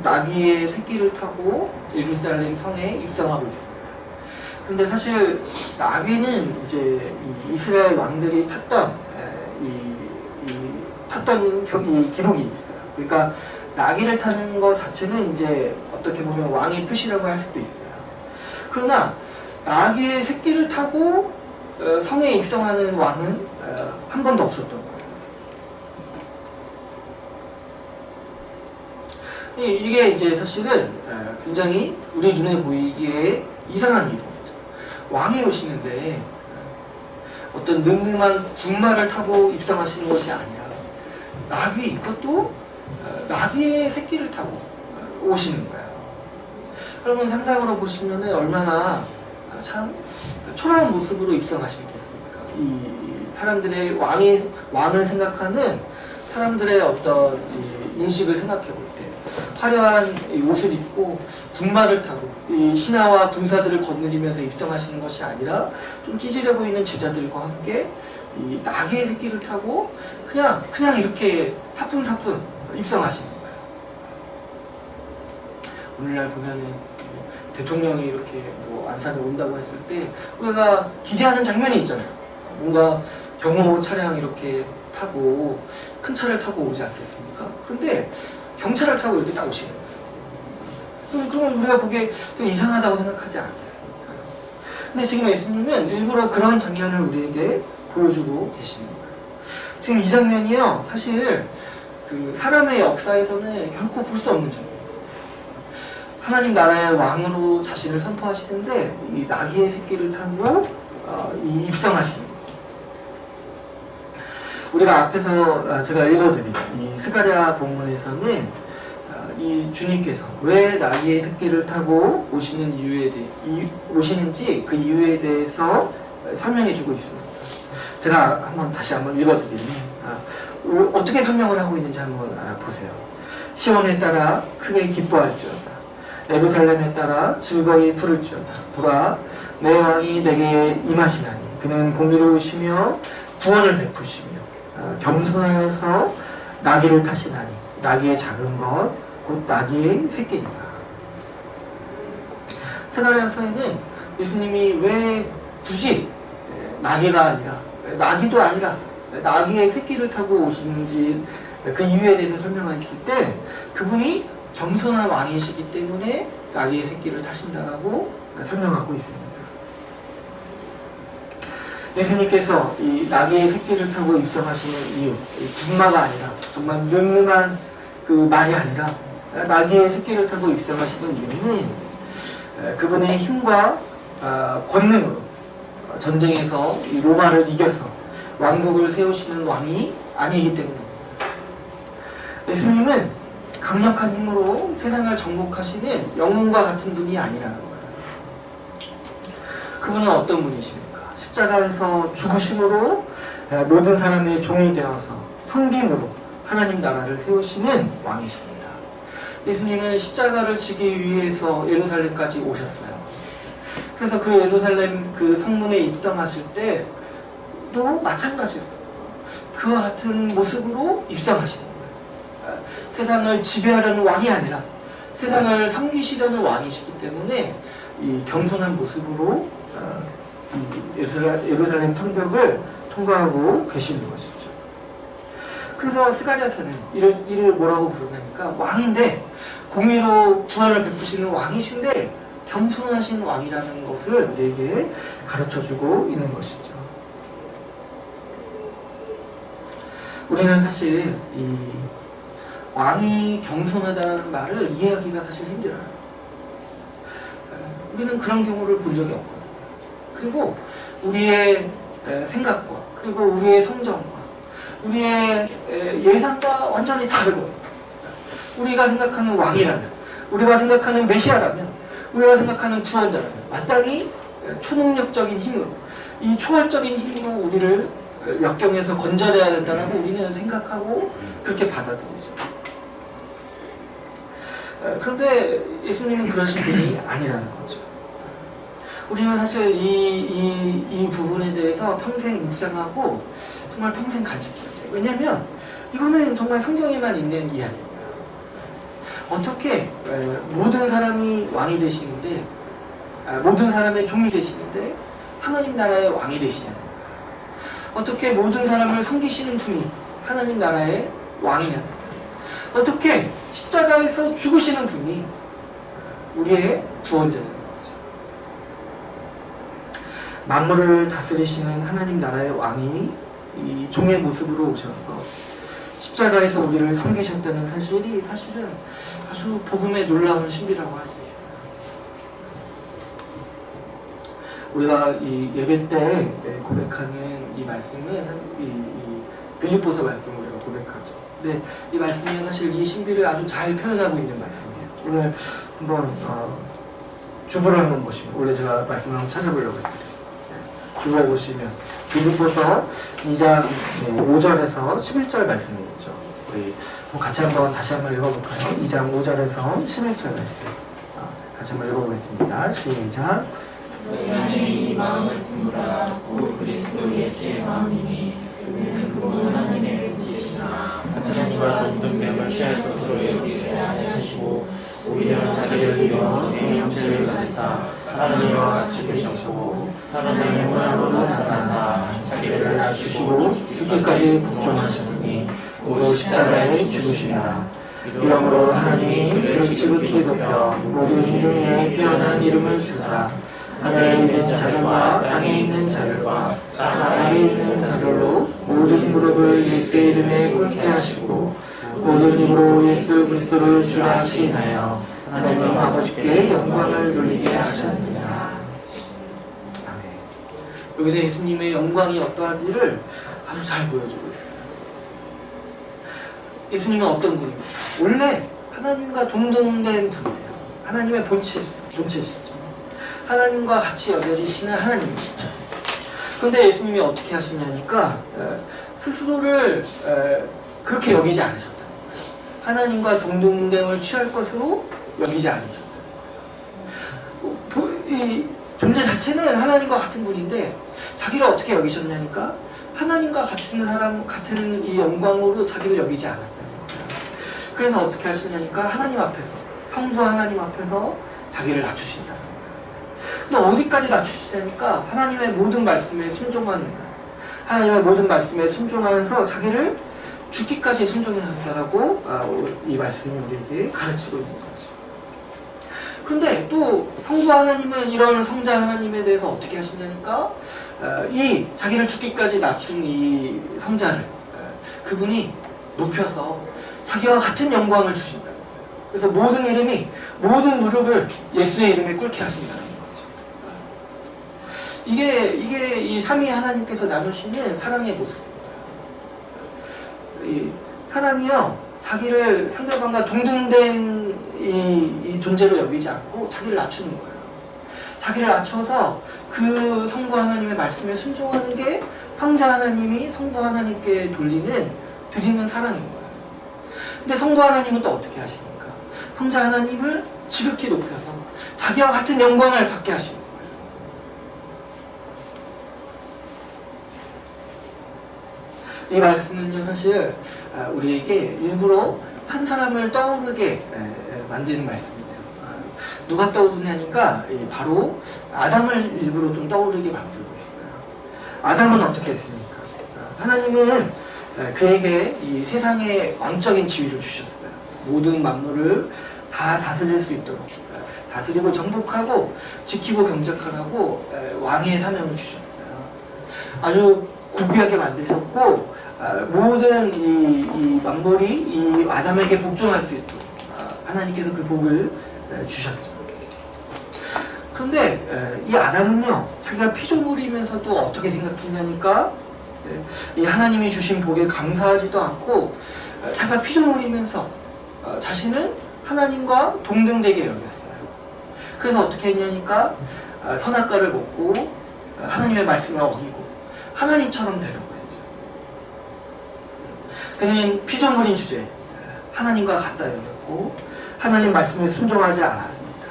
나귀의 새끼를 타고 예루살렘 성에 입성하고 있습니다. 그런데 사실 나귀는 이제 이스라엘 왕들이 탔던 이 기록이 있어요. 그러니까 나귀를 타는 것 자체는 이제 어떻게 보면 왕의 표시라고 할 수도 있어요. 그러나 나귀의 새끼를 타고 성에 입성하는 왕은 한 번도 없었던 거예요. 이게 이제 사실은 굉장히 우리 눈에 보이기에 이상한 일이죠. 왕이 오시는데 어떤 늠름한 군마를 타고 입성하시는 것이 아니라 나귀, 이것도 나귀의 새끼를 타고 오시는 거예요. 여러분 상상으로 보시면 얼마나 참 초라한 모습으로 입성하시겠습니까? 이 사람들의 왕을 생각하는 사람들의 어떤 인식을 생각해 볼 때 화려한 옷을 입고 군마를 타고 이 신하와 군사들을 거느리면서 입성하시는 것이 아니라 좀 찌질해 보이는 제자들과 함께 이 나귀의 새끼를 타고 그냥 이렇게 사뿐사뿐 입성하시는 거예요. 오늘날 보면은 대통령이 이렇게 안산에 온다고 했을 때 우리가 기대하는 장면이 있잖아요. 뭔가 경호 차량 이렇게 타고 큰 차를 타고 오지 않겠습니까? 근데 경찰을 타고 이렇게 딱 오시는 거예요. 그러면 우리가 보기에 또 이상하다고 생각하지 않겠습니까? 근데 지금 예수님은 일부러 그런 장면을 우리에게 보여주고 계시는 거예요. 지금 이 장면이요, 사실 그 사람의 역사에서는 결코 볼 수 없는 장면이에요. 하나님 나라의 왕으로 자신을 선포하시는데 이 나귀의 새끼를 타고 입성하시는 거예요. 우리가 앞에서 제가 읽어드린 이 스가랴 본문에서는 이 주님께서 왜 나귀의 새끼를 타고 오시는지 그 이유에 대해서 설명해주고 있습니다. 제가 다시 한번 읽어드리면 어떻게 설명을 하고 있는지 한번 보세요. 시온에 따라 크게 기뻐할지어다. 예루살렘에 따라 즐거이 부를지어다. 보라, 내 왕이 내게 임하시나니 그는 공의로우시며 구원을 베푸시며 겸손하여서 나귀를 타시나니 나귀의 작은 것 곧 나귀의 새끼니라. 스가랴서에는 예수님이 왜 굳이 나귀가 아니라 나귀도 아니라 나귀의 새끼를 타고 오시는지 그 이유에 대해서 설명했을 때 그분이 겸손한 왕이시기 때문에 나귀의 새끼를 타신다라고 설명하고 있습니다. 예수님께서 이 나귀의 새끼를 타고 입성하시는 이유, 군마가 아니라 정말 늠름한 그 말이 아니라 나귀의 새끼를 타고 입성하시는 이유는 그분의 힘과 권능으로 전쟁에서 이 로마를 이겨서 왕국을 세우시는 왕이 아니기 때문입니다. 예수님은 강력한 힘으로 세상을 정복하시는 영웅과 같은 분이 아니라는 거예요. 그분은 어떤 분이십니까? 십자가에서 죽으심으로 모든 사람의 종이 되어서 섬김으로 하나님 나라를 세우시는 왕이십니다. 예수님은 십자가를 지기 위해서 예루살렘까지 오셨어요. 그래서 그 예루살렘 그 성문에 입성하실 때도 마찬가지로 그와 같은 모습으로 입성하시는 거예요. 세상을 지배하려는 왕이 아니라 세상을 섬기시려는 왕이시기 때문에 이 겸손한 모습으로 예루살렘 성벽을 통과하고 계시는 것이죠. 그래서 스가랴서는 이를 뭐라고 부르냐니까 왕인데 공의로 구원을 베푸시는 왕이신데 겸손하신 왕이라는 것을 우리에게 가르쳐주고 있는 것이죠. 우리는 사실 이 왕이 겸손하다는 말을 이해하기가 사실 힘들어요. 우리는 그런 경우를 본 적이 없거든요. 그리고 우리의 생각과 그리고 우리의 성정과 우리의 예상과 완전히 다르고 우리가 생각하는 왕이라면 우리가 생각하는 메시아라면 우리가 생각하는 구원자라면 마땅히 초능력적인 힘으로 이 초월적인 힘으로 우리를 역경에서 건져내야 된다고 우리는 생각하고 그렇게 받아들이죠. 그런데 예수님은 그러신 분이 아니라는 거죠. 우리는 사실 이 부분에 대해서 평생 묵상하고 정말 평생 간직해야 돼요. 왜냐하면 이거는 정말 성경에만 있는 이야기예요. 어떻게 모든 사람이 왕이 되시는데 모든 사람의 종이 되시는데 하나님 나라의 왕이 되시냐는 거예요. 어떻게 모든 사람을 섬기시는 분이 하나님 나라의 왕이냐는 거예요. 어떻게 십자가에서 죽으시는 분이 우리의 구원자냐는 거죠. 만물을 다스리시는 하나님 나라의 왕이 이 종의 모습으로 오셔서 십자가에서 우리를 섬기셨다는 사실은 아주 복음의 놀라운 신비라고 할 수 있어요. 우리가 이 예배 때 고백하는 이 말씀은 이 빌립보서 말씀을 우리가 고백하죠. 근데 이 말씀은 사실 이 신비를 아주 잘 표현하고 있는 말씀이에요. 오늘 한번 주보를 한번 보시면 원래 제가 말씀을 한번 찾아보려고 했어요. 주보 보시면 빌립보서 2장 5절에서 11절 말씀이 있죠. 우리 같이 다시 한번 읽어볼까요? 2장 5절에서 11절 말씀 같이 한번 읽어보겠습니다. 시작. 너희 안에 이 마음을 품으라. 곧 그리스도 예수의 마음이니 그는 그분 하나님의 뜻이시나 하나님과 동등됨을 취할 것으로 여기지 않으시고 오히려 자기를 비워 주의 형체를 가지사 사람과 같이 되셨고 사람의 모양으로 나타나사 자기를 낮추시고 죽기까지 복종하셨으니 곧 십자가에 죽으시리라. 이러므로 하나님이 그를 지극히 높여 모든 이름 위에 뛰어난 이름을 주사 하늘에 있는 자들과 땅에 있는 자들과 땅 아래에 있는 자들로 모든 무릎을 예수의 이름에 꿇게 하시고 모든 입으로 예수 그리스도를 주라 시인하여 하나님 아버지께 영광을 돌리게 하셨느니라. 아멘. 여기서 예수님의 영광이 어떠한지를 아주 잘 보여주고 있어요. 예수님은 어떤 분입니까? 원래 하나님과 동등된 분이세요. 하나님의 본체시죠. 하나님과 같이 여겨지시는 하나님이시죠. 그런데 예수님이 어떻게 하시냐니까 스스로를 그렇게 여기지 않으셨다. 하나님과 동등됨을 취할 것으로 여기지 않으셨다. 이 존재 자체는 하나님과 같은 분인데 자기를 어떻게 여기셨냐니까 하나님과 같은 이 영광으로 자기를 여기지 않았다는 거예요. 그래서 어떻게 하시냐니까 하나님 앞에서, 성부 하나님 앞에서 자기를 낮추신다는 거예요. 근데 어디까지 낮추시냐니까 하나님의 모든 말씀에 순종하는 거예요. 하나님의 모든 말씀에 순종하면서 자기를 죽기까지 순종하셨다라고 이 말씀이 우리에게 가르치고 있는 거죠. 그런데 또 성부 하나님은 이런 성자 하나님에 대해서 어떻게 하시냐니까 이 자기를 죽기까지 낮춘 이 성자를 그분이 높여서 자기와 같은 영광을 주신다는 거예요. 그래서 모든 무릎을 예수의 이름에 꿇게 하신다는 거죠. 이게 이 삼위 하나님께서 나누시는 사랑의 모습입니다. 이 사랑이요, 자기를 상대방과 동등된 이 존재로 여기지 않고 자기를 낮추는 거예요. 자기를 낮춰서 그 성부 하나님의 말씀에 순종하는 게 성자 하나님이 성부 하나님께 드리는 사랑인 거예요. 근데 성부 하나님은 또 어떻게 하십니까? 성자 하나님을 지극히 높여서 자기와 같은 영광을 받게 하시는 거예요. 이 말씀은요, 사실 우리에게 일부러 한 사람을 떠오르게 만드는 말씀이에요. 누가 떠오르냐니까 바로 아담을 일부러 좀 떠오르게 만들고 있어요. 아담은 어떻게 했습니까? 하나님은 그에게 이 세상의 왕적인 지위를 주셨어요. 모든 만물을 다 다스릴 수 있도록 다스리고 정복하고 지키고 경작하라고 왕의 사명을 주셨어요. 아주 고귀하게 만드셨고 모든 이 만물이 이 아담에게 복종할 수 있도록 하나님께서 그 복을 주셨죠. 그런데 이 아담은요, 자기가 피조물이면서도 어떻게 생각했냐니까 이 하나님이 주신 복에 감사하지도 않고 자기가 피조물이면서 자신은 하나님과 동등되게 여겼어요. 그래서 어떻게 했냐니까 선악과를 먹고 하나님의 말씀을 어기고 하나님처럼 되려고 했죠. 그는 피조물인 주제에 하나님과 같다 여겼고 하나님 말씀에 순종하지 않았습니다.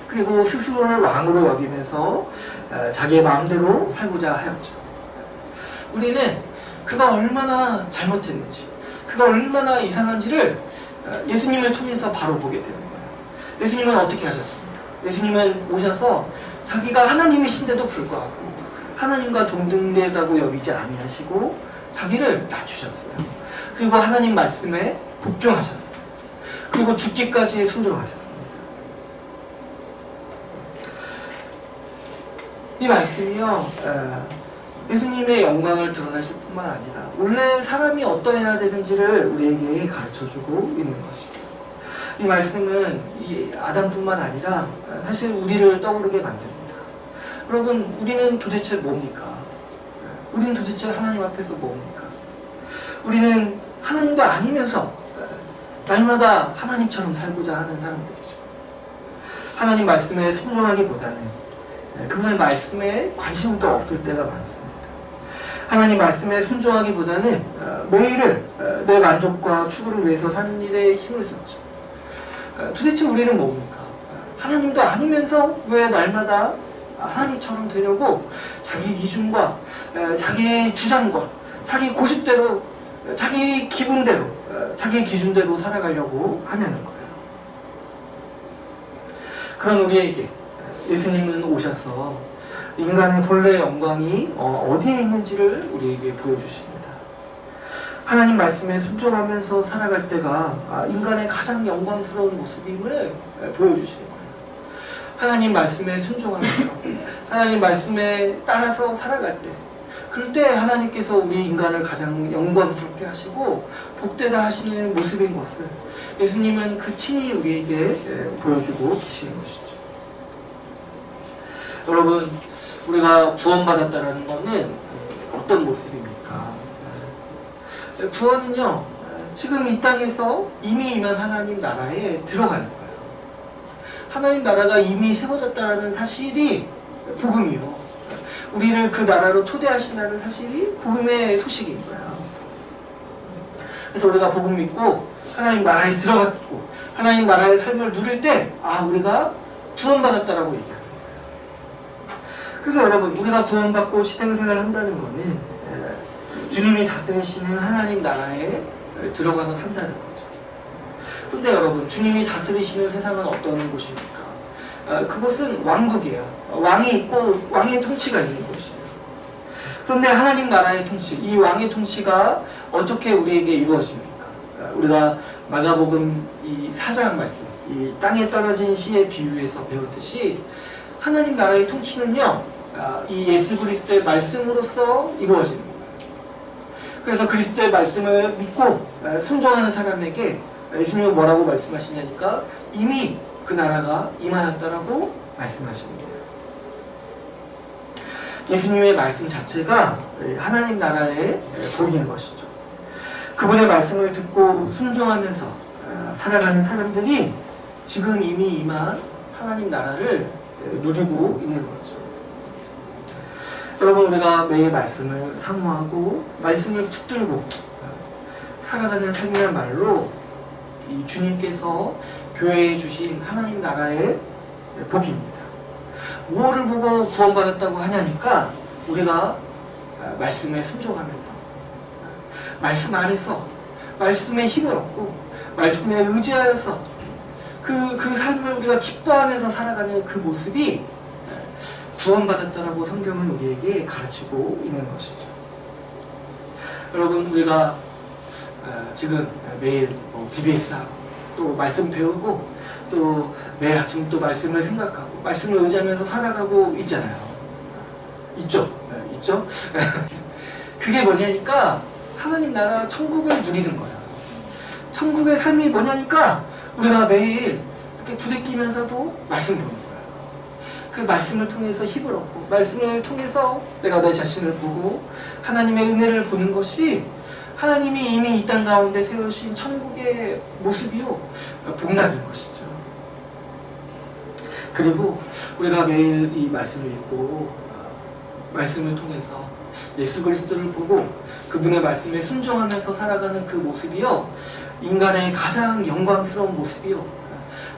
그리고 스스로를 왕으로 여기면서 자기의 마음대로 살고자 하였죠. 우리는 그가 얼마나 잘못했는지, 그가 얼마나 이상한지를 예수님을 통해서 바로 보게 되는 거예요. 예수님은 어떻게 하셨습니까? 예수님은 오셔서 자기가 하나님이신데도 불구하고 하나님과 동등되다고 여기지 아니하시고 자기를 낮추셨어요. 그리고 하나님 말씀에 복종하셨어요. 그리고 죽기까지 순종하셨습니다. 이 말씀이요, 예수님의 영광을 드러내실 뿐만 아니라 원래 사람이 어떠해야 되는지를 우리에게 가르쳐주고 있는 것이죠. 이 말씀은 이 아담뿐만 아니라 사실 우리를 떠오르게 만듭니다. 여러분, 우리는 도대체 뭡니까? 우리는 도대체 하나님 앞에서 뭡니까? 우리는 하나님도 아니면서 날마다 하나님처럼 살고자 하는 사람들이죠. 하나님 말씀에 순종하기보다는 그분의 말씀에 관심도 없을 때가 많습니다. 하나님 말씀에 순종하기보다는 매일을 내 만족과 추구를 위해서 사는 일에 힘을 썼죠. 도대체 우리는 뭡니까? 하나님도 아니면서 왜 날마다 하나님처럼 되려고 자기 기준과 자기의 주장과 자기 고집대로 자기 기분대로 자기 기준대로 살아가려고 하냐는 거예요. 그런 우리에게 예수님은 오셔서 인간의 본래의 영광이 어디에 있는지를 우리에게 보여주십니다. 하나님 말씀에 순종하면서 살아갈 때가 인간의 가장 영광스러운 모습임을 보여주시는 거예요. 하나님 말씀에 순종하면서 하나님 말씀에 따라서 살아갈 때, 그럴 때 하나님께서 우리 인간을 가장 영광스럽게 하시고 복되다 하시는 모습인 것을 예수님은 그 친히 우리에게 보여주고 계시는 것이죠. 여러분, 우리가 구원받았다는 것은 어떤 모습입니까? 구원은요, 지금 이 땅에서 이미 임한 하나님 나라에 들어가는 거예요. 하나님 나라가 이미 세워졌다는 사실이 복음이요. 우리를 그 나라로 초대하신다는 사실이 복음의 소식인 거예요. 그래서 우리가 복음 믿고 하나님 나라에 들어갔고 하나님 나라의 삶을 누릴 때 우리가 구원받았다라고 얘기하는 거예요. 그래서 여러분, 우리가 구원받고 신앙생활을 한다는 것은 주님이 다스리시는 하나님 나라에 들어가서 산다는 거죠. 그런데 여러분, 주님이 다스리시는 세상은 어떤 곳입니까? 그것은 왕국이에요. 왕이 있고 왕의 통치가 있는 곳이에요. 그런데 하나님 나라의 통치, 이 왕의 통치가 어떻게 우리에게 이루어집니까? 우리가 마가복음 이 4장 말씀, 이 땅에 떨어진 씨의 비유에서 배웠듯이 하나님 나라의 통치는요, 이 예수 그리스도의 말씀으로써 이루어집니다. 그래서 그리스도의 말씀을 믿고 순종하는 사람에게 예수님은 뭐라고 말씀하시냐니까 이미 그 나라가 임하였다라고 말씀하십니다. 예수님의 말씀 자체가 하나님 나라의 복인 것이죠. 그분의 말씀을 듣고 순종하면서 살아가는 사람들이 지금 이미 임한 하나님 나라를 누리고 있는 거죠. 여러분, 우리가 매일 말씀을 사모하고 말씀을 붙들고 살아가는 삶이야말로 이 주님께서 교회에 주신 하나님 나라의 복입니다. 무엇을 보고 구원받았다고 하냐니까 우리가 말씀에 순종하면서 말씀 안에서 말씀에 힘을 얻고 말씀에 의지하여서 그 삶을 우리가 기뻐하면서 살아가는 그 모습이 구원받았다라고 성경은 우리에게 가르치고 있는 것이죠. 여러분, 우리가 지금 매일 DBS 하고 또 말씀 배우고 또 매일 아침 또 말씀을 생각하고 말씀을 의지하면서 살아가고 있잖아요. 있죠? 있죠? 그게 뭐냐니까 하나님 나라 천국을 누리는 거예요. 천국의 삶이 뭐냐니까 우리가 매일 이렇게 부대끼면서도 말씀 보는 거예요. 그 말씀을 통해서 힘을 얻고 말씀을 통해서 내가 내 자신을 보고 하나님의 은혜를 보는 것이 하나님이 이미 이 땅 가운데 세우신 천국의 모습이요, 복락인 것이죠. 그리고 우리가 매일 이 말씀을 읽고 말씀을 통해서 예수 그리스도를 보고 그분의 말씀에 순종하면서 살아가는 그 모습이요, 인간의 가장 영광스러운 모습이요,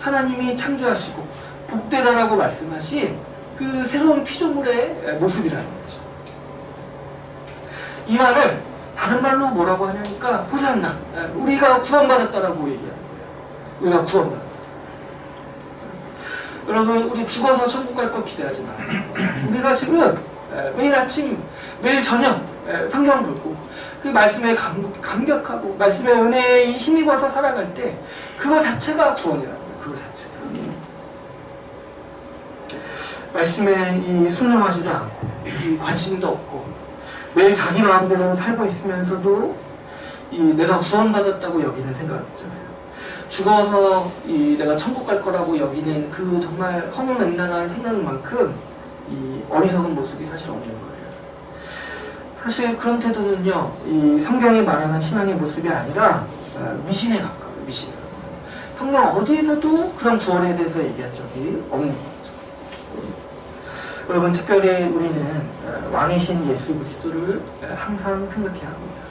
하나님이 창조하시고 복되다라고 말씀하신 그 새로운 피조물의 모습이라는 거죠. 이 말을 다른 말로 뭐라고 하냐니까 호산나, 우리가 구원받았다라고 얘기하는 거예요. 우리가 구원받았다. 여러분, 우리 죽어서 천국 갈 거 기대하지 마요. 우리가 지금 매일 아침 매일 저녁 성경 읽고 그 말씀에 감격하고 말씀의 은혜에 힘입어서 살아갈 때 그거 자체가 구원이라는 거예요. 그거 자체가. 말씀에 이 순종하지도 않고 이 관심도 없고 매일 자기 마음대로 살고 있으면서도 이 내가 구원받았다고 여기는 생각 있잖아요. 죽어서 이 내가 천국 갈 거라고 여기는 그 정말 허무맹랑한 생각만큼 이 어리석은 모습이 사실 없는 거예요. 사실 그런 태도는요, 이 성경이 말하는 신앙의 모습이 아니라 미신에 가까워요. 미신에 가까워요. 성경 어디에서도 그런 구원에 대해서 얘기한 적이 없는 거죠. 여러분, 특별히 우리는 왕이신 예수 그리스도를 항상 생각해야 합니다.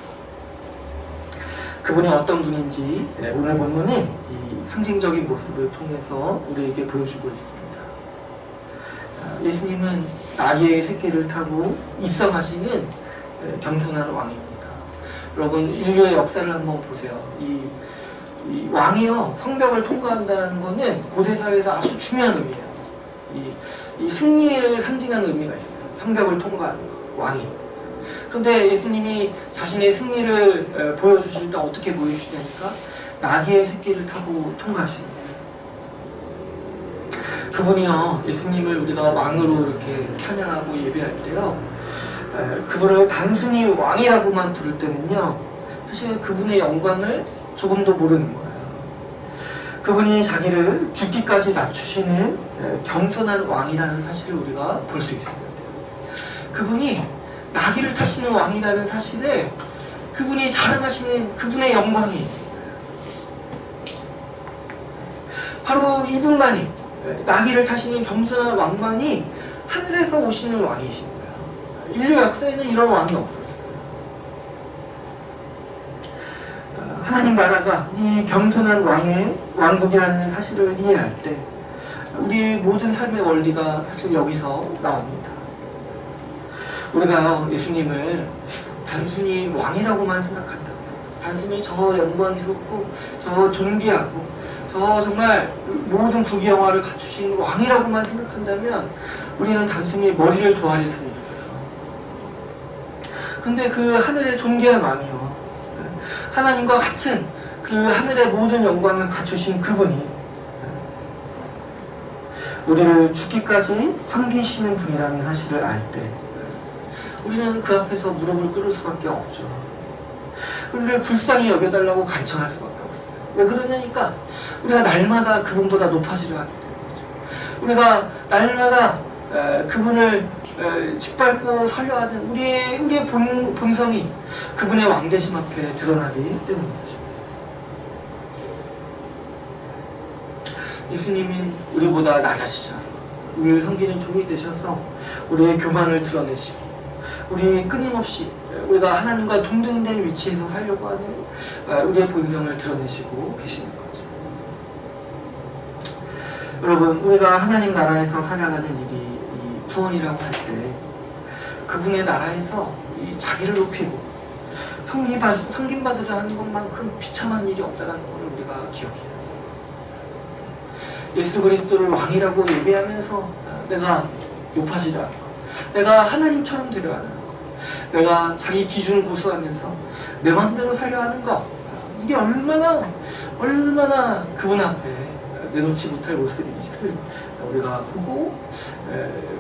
그분이 어떤 분인지 오늘 본문이 이 상징적인 모습을 통해서 우리에게 보여주고 있습니다. 예수님은 나귀의 새끼를 타고 입성하시는 겸손한 왕입니다. 여러분, 인류의 역사를 한번 보세요. 이 왕이요, 성벽을 통과한다는 것은 고대 사회에서 아주 중요한 의미예요. 이 승리를 상징하는 의미가 있어요. 성벽을 통과하는 거, 왕이. 그런데 예수님이 자신의 승리를 보여주실 때 어떻게 보여주시냐니까 나귀의 새끼를 타고 통과하십니다. 그분이요, 예수님을 우리가 왕으로 이렇게 찬양하고 예배할 때요, 그분을 단순히 왕이라고만 부를 때는요, 사실 그분의 영광을 조금도 모르는 거예요. 그분이 자기를 죽기까지 낮추시는 겸손한 왕이라는 사실을 우리가 볼 수 있어요. 그분이 나귀를 타시는 왕이라는 사실에 그분이 자랑하시는 그분의 영광이 바로 이분만이, 나귀를 타시는 겸손한 왕만이 하늘에서 오시는 왕이신 거예요. 인류 역사에는 이런 왕이 없었어요. 하나님 나라가 이 겸손한 왕의 왕국이라는 사실을 이해할 때 우리 모든 삶의 원리가 사실 여기서 나옵니다. 우리가 예수님을 단순히 왕이라고만 생각한다면, 단순히 저 영광스럽고 저 존귀하고 저 정말 모든 부귀영화를 갖추신 왕이라고만 생각한다면 우리는 단순히 머리를 조아릴 수 있어요. 그런데 그 하늘의 존귀한 왕이요, 하나님과 같은 그 하늘의 모든 영광을 갖추신 그분이 우리를 죽기까지 섬기시는 분이라는 사실을 알 때 우리는 그 앞에서 무릎을 꿇을 수밖에 없죠. 우리를 불쌍히 여겨달라고 간청할 수밖에 없어요. 왜 그러냐니까 우리가 날마다 그분보다 높아지려 하기 때문이죠. 우리가 날마다 그분을 짓밟고 살려 하는 우리의 본성이 그분의 왕되심 앞에 드러나기 때문이죠. 예수님은 우리보다 낮아지셔서 우리를 섬기는 종이 되셔서 우리의 교만을 드러내시고 우리 끊임없이 우리가 하나님과 동등된 위치에서 살려고 하는 우리의 본성을 드러내시고 계시는 거죠. 여러분, 우리가 하나님 나라에서 살아가는 일이 이 구원이라고 할 때 그분의 나라에서 이 자기를 높이고 섬김받으려 하는 것만큼 비참한 일이 없다는 것을 우리가 기억해야 합니다. 예수 그리스도를 왕이라고 예배하면서 내가 높아지려 하는 것, 내가 하나님처럼 되려 하는 것, 내가 자기 기준을 고수하면서 내 마음대로 살려 하는 것, 이게 얼마나 그분 앞에 내놓지 못할 모습인지를 우리가 보고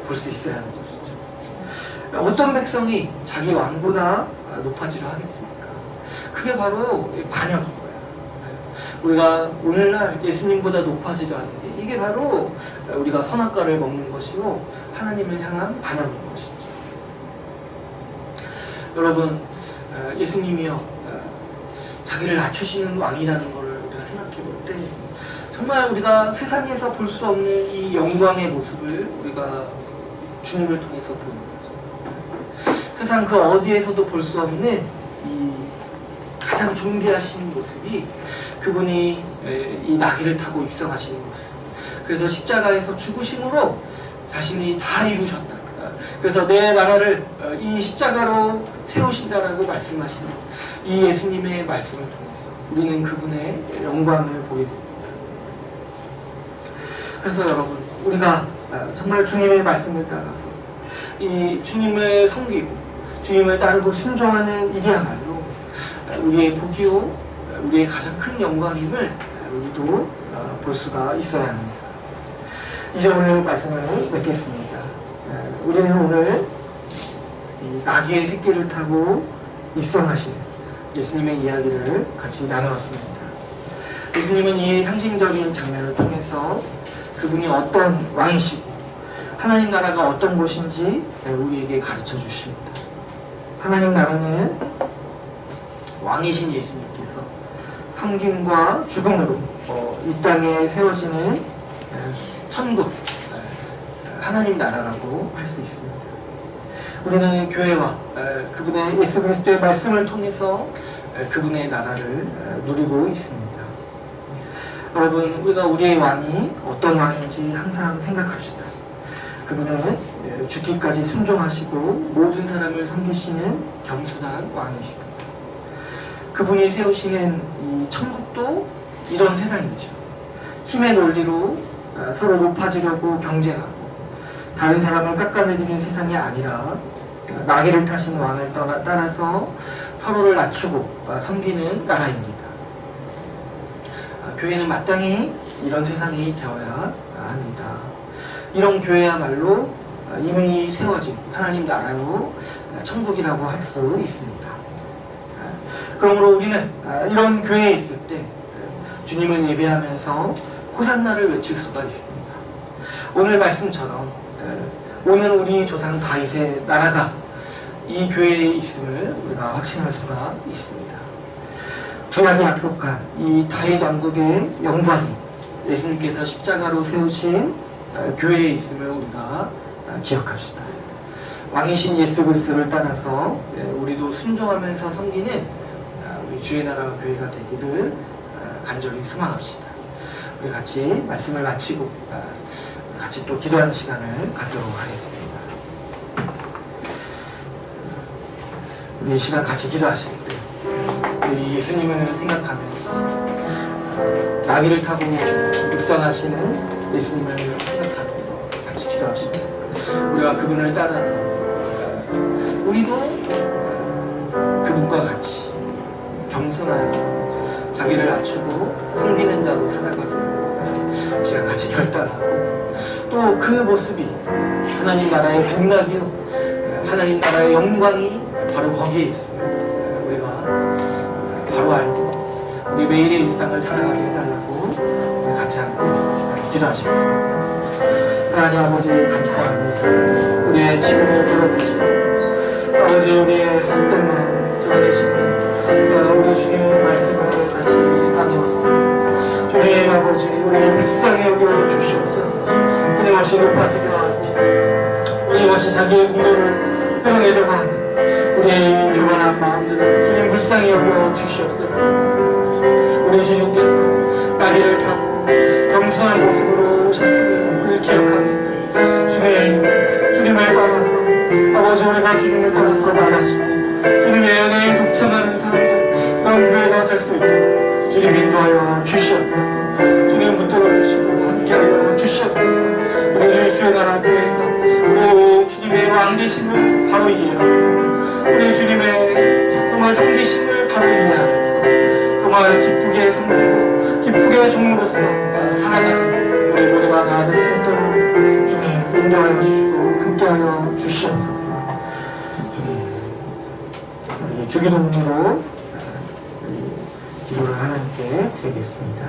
볼 수 있어야 하는 것이죠. 어떤 백성이 자기 왕보다 높아지려 하겠습니까? 그게 바로 반역인 거예요. 우리가 오늘날 예수님보다 높아지려 하는 게 이게 바로 우리가 선악과를 먹는 것이고 하나님을 향한 반역인 것이죠. 여러분, 예수님이요 자기를 낮추시는 왕이라는 것을 우리가 생각해 볼 때 정말 우리가 세상에서 볼 수 없는 이 영광의 모습을 우리가 주님을 통해서 보는 거죠. 세상 그 어디에서도 볼 수 없는 이 가장 존귀하신 모습이 그분이 이 나귀를 타고 입성하시는 모습. 그래서 십자가에서 죽으심으로 자신이 다 이루셨다. 그래서 내 나라를 이 십자가로 세우신다라고 말씀하시는 이 예수님의 말씀을 통해서 우리는 그분의 영광을 보게 됩니다. 그래서 여러분, 우리가 정말 주님의 말씀을 따라서 이 주님을 섬기고 주님을 따르고 순종하는 일이야말로 우리의 복이요 우리의 가장 큰 영광임을 우리도 볼 수가 있어야 합니다. 이제 오늘 말씀을 맺겠습니다. 우리는 오늘 이 나귀의 새끼를 타고 입성하신 예수님의 이야기를 같이 나누었습니다. 예수님은 이 상징적인 장면을 통해서 그분이 어떤 왕이시고 하나님 나라가 어떤 곳인지 우리에게 가르쳐 주십니다. 하나님 나라는 왕이신 예수님께서 섬김과 죽음으로 이 땅에 세워지는 천국, 하나님 나라라고 할 수 있습니다. 우리는 교회와 그분의 예수 그리스도의 말씀을 통해서 그분의 나라를 누리고 있습니다. 여러분, 우리가 우리의 왕이 어떤 왕인지 항상 생각합시다. 그분은 죽기까지 순종하시고 모든 사람을 섬기시는 겸손한 왕이십니다. 그분이 세우시는 이 천국도 이런 세상이죠. 힘의 논리로 서로 높아지려고 경쟁하고 다른 사람을 깎아내리는 세상이 아니라 나귀를 타신 왕을 따라서 서로를 낮추고 섬기는 나라입니다. 교회는 마땅히 이런 세상이 되어야 합니다. 이런 교회야말로 이미 세워진 하나님 나라로 천국이라고 할 수 있습니다. 그러므로 우리는 이런 교회에 있을 때 주님을 예배하면서 호산나를 외칠 수가 있습니다. 오늘 말씀처럼 오늘 우리 조상 다윗의 나라가 이 교회에 있음을 우리가 확신할 수가 있습니다. 구약의 약속한 이 다윗 왕국의 영광이 예수님께서 십자가로 세우신 교회에 있음을 우리가 기억합시다. 왕이신 예수 그리스도를 따라서 우리도 순종하면서 섬기는 우리 주의 나라와 교회가 되기를 간절히 소망합시다. 우리 같이 말씀을 마치고 같이 또 기도하는 시간을 갖도록 하겠습니다. 우리 이 시간 같이 기도하실 때 우리 예수님을 생각하면서 나귀를 타고 육성하시는 예수님을 생각하면서 같이 기도합시다. 우리가 그분을 따라서 우리도 그분과 같이 겸손하여서 자기를 낮추고 섬기는 자로 살아가는 시간 같이 결단하고 또 그 모습이 하나님 나라의 복락이요 하나님 나라의 영광이 바로 거기에 있음을 우리가 바로 알고 우리 매일의 일상을 살아가게 해달라고 우리 같이 함께 기도하시겠습니다. 하나님 아버지 감사합니다. 우리의 짐을 들어주시고 아버지 우리의 헛된 마음 들어주시고 우리 주님의 말씀을 다시 나누었습니다. 주님 아버지 우리를 불쌍히 여겨 주시옵소서. 끊임없이 높아지려 하고 끊임없이 자기의 공로를 드러내려고 하는 우리의 교만한 마음들을 주님 불쌍히 여겨 주시옵소서. 우리 주님께서 나귀를 타고 겸손한 모습으로 오셨음을 기억하며 주님을 따라서 아버지 우리가 주님을 따라서 나가시고 주님의 은혜에 독점하는 사람들 그런 교회가 될 수 있도록 주님 인도하여 주시옵소서. 주님 붙들어 주시고 함께하여 주시옵소서. 우리 주의 나라 교회가 우리 주님의 왕 되심을 바로 이해하고 우리 주님의 정말 섬기심을 바로 이해하면서 정말 기쁘게 섬기고 기쁘게 종으로서 살아가는 우리가 다 될 수 있도록 주님 인도하여 주시고 함께하여 주시옵소서. 주님 우리 주기도문으로 기도를 하나님께 드리겠습니다.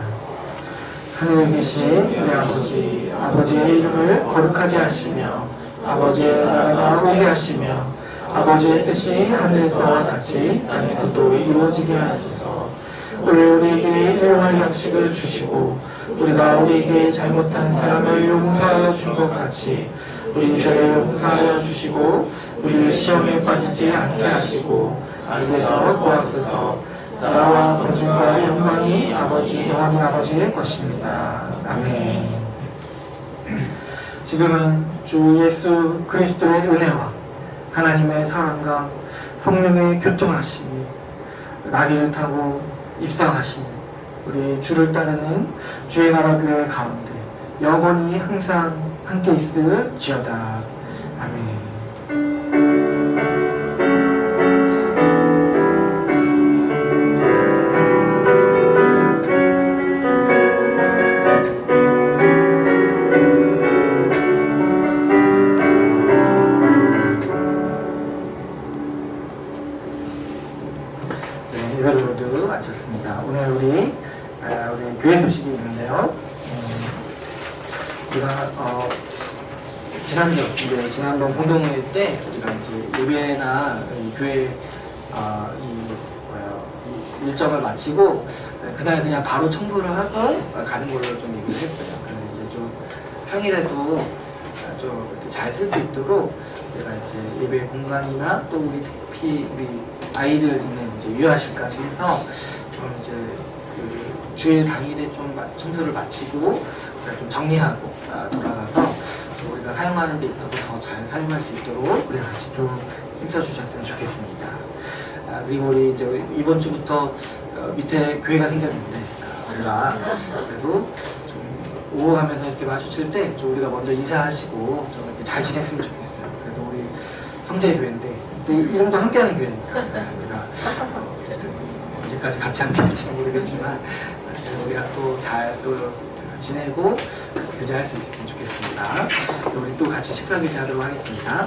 하늘에 계신 우리 아버지, 아버지의 이름을 거룩하게 하시며 아버지의 나라가 오게 하시며 아버지의 뜻이 하늘에서와 같이 땅에서도 이루어지게 하소서. 오늘 우리에게 일용할 양식을 주시고 우리가 우리에게 잘못한 사람을 용서하여 준 것 같이 우리 죄를 용서하여 주시고 우리를 시험에 빠지지 않게 하시고 악에서 구하소서. 나라와 권능과 영광이 아버지 영원히 아버지의 것입니다. 아멘. 지금은 주 예수 그리스도의 은혜와 하나님의 사랑과 성령의 교통하심이 나귀를 타고 입성하신 우리 주를 따르는 주의 나라 교회 가운데 영원히 항상 함께 있을지어다. 아멘. 예배를 모두 마쳤습니다. 오늘 우리 교회 소식이 있는데요. 우리가 지난번 공동회의 때 우리가 이제 예배나 교회 이 일정을 마치고 그날 그냥 바로 청소를 하고 가는 걸로 좀 얘기를 했어요. 그래서 이제 좀 평일에도 좀 잘 쓸 수 있도록 내가 이제 예배 공간이나 또 우리 특히 우리 아이들 있는 이제 유아실까지 해서 좀 이제 그 주일 당일에 좀 청소를 마치고 좀 정리하고 돌아가서 우리가 사용하는 데 있어서 더 잘 사용할 수 있도록 우리가 같이 좀 힘써주셨으면 좋겠습니다. 그리고 우리 이제 이번 주부터 밑에 교회가 생겼는데 우리가 그래도 좀 오고가면서 이렇게 마주칠 때 좀 우리가 먼저 인사하시고 좀 이렇게 잘 지냈으면 좋겠어요. 그래도 우리 형제 교회인데 또 이름도 함께하는 교회니까 우리가 언제까지 같이 함께할지는 모르겠지만 우리가 또 잘 지내고 교제할 수 있으면 좋겠습니다. 우리 또 같이 식사 교제하도록 하겠습니다.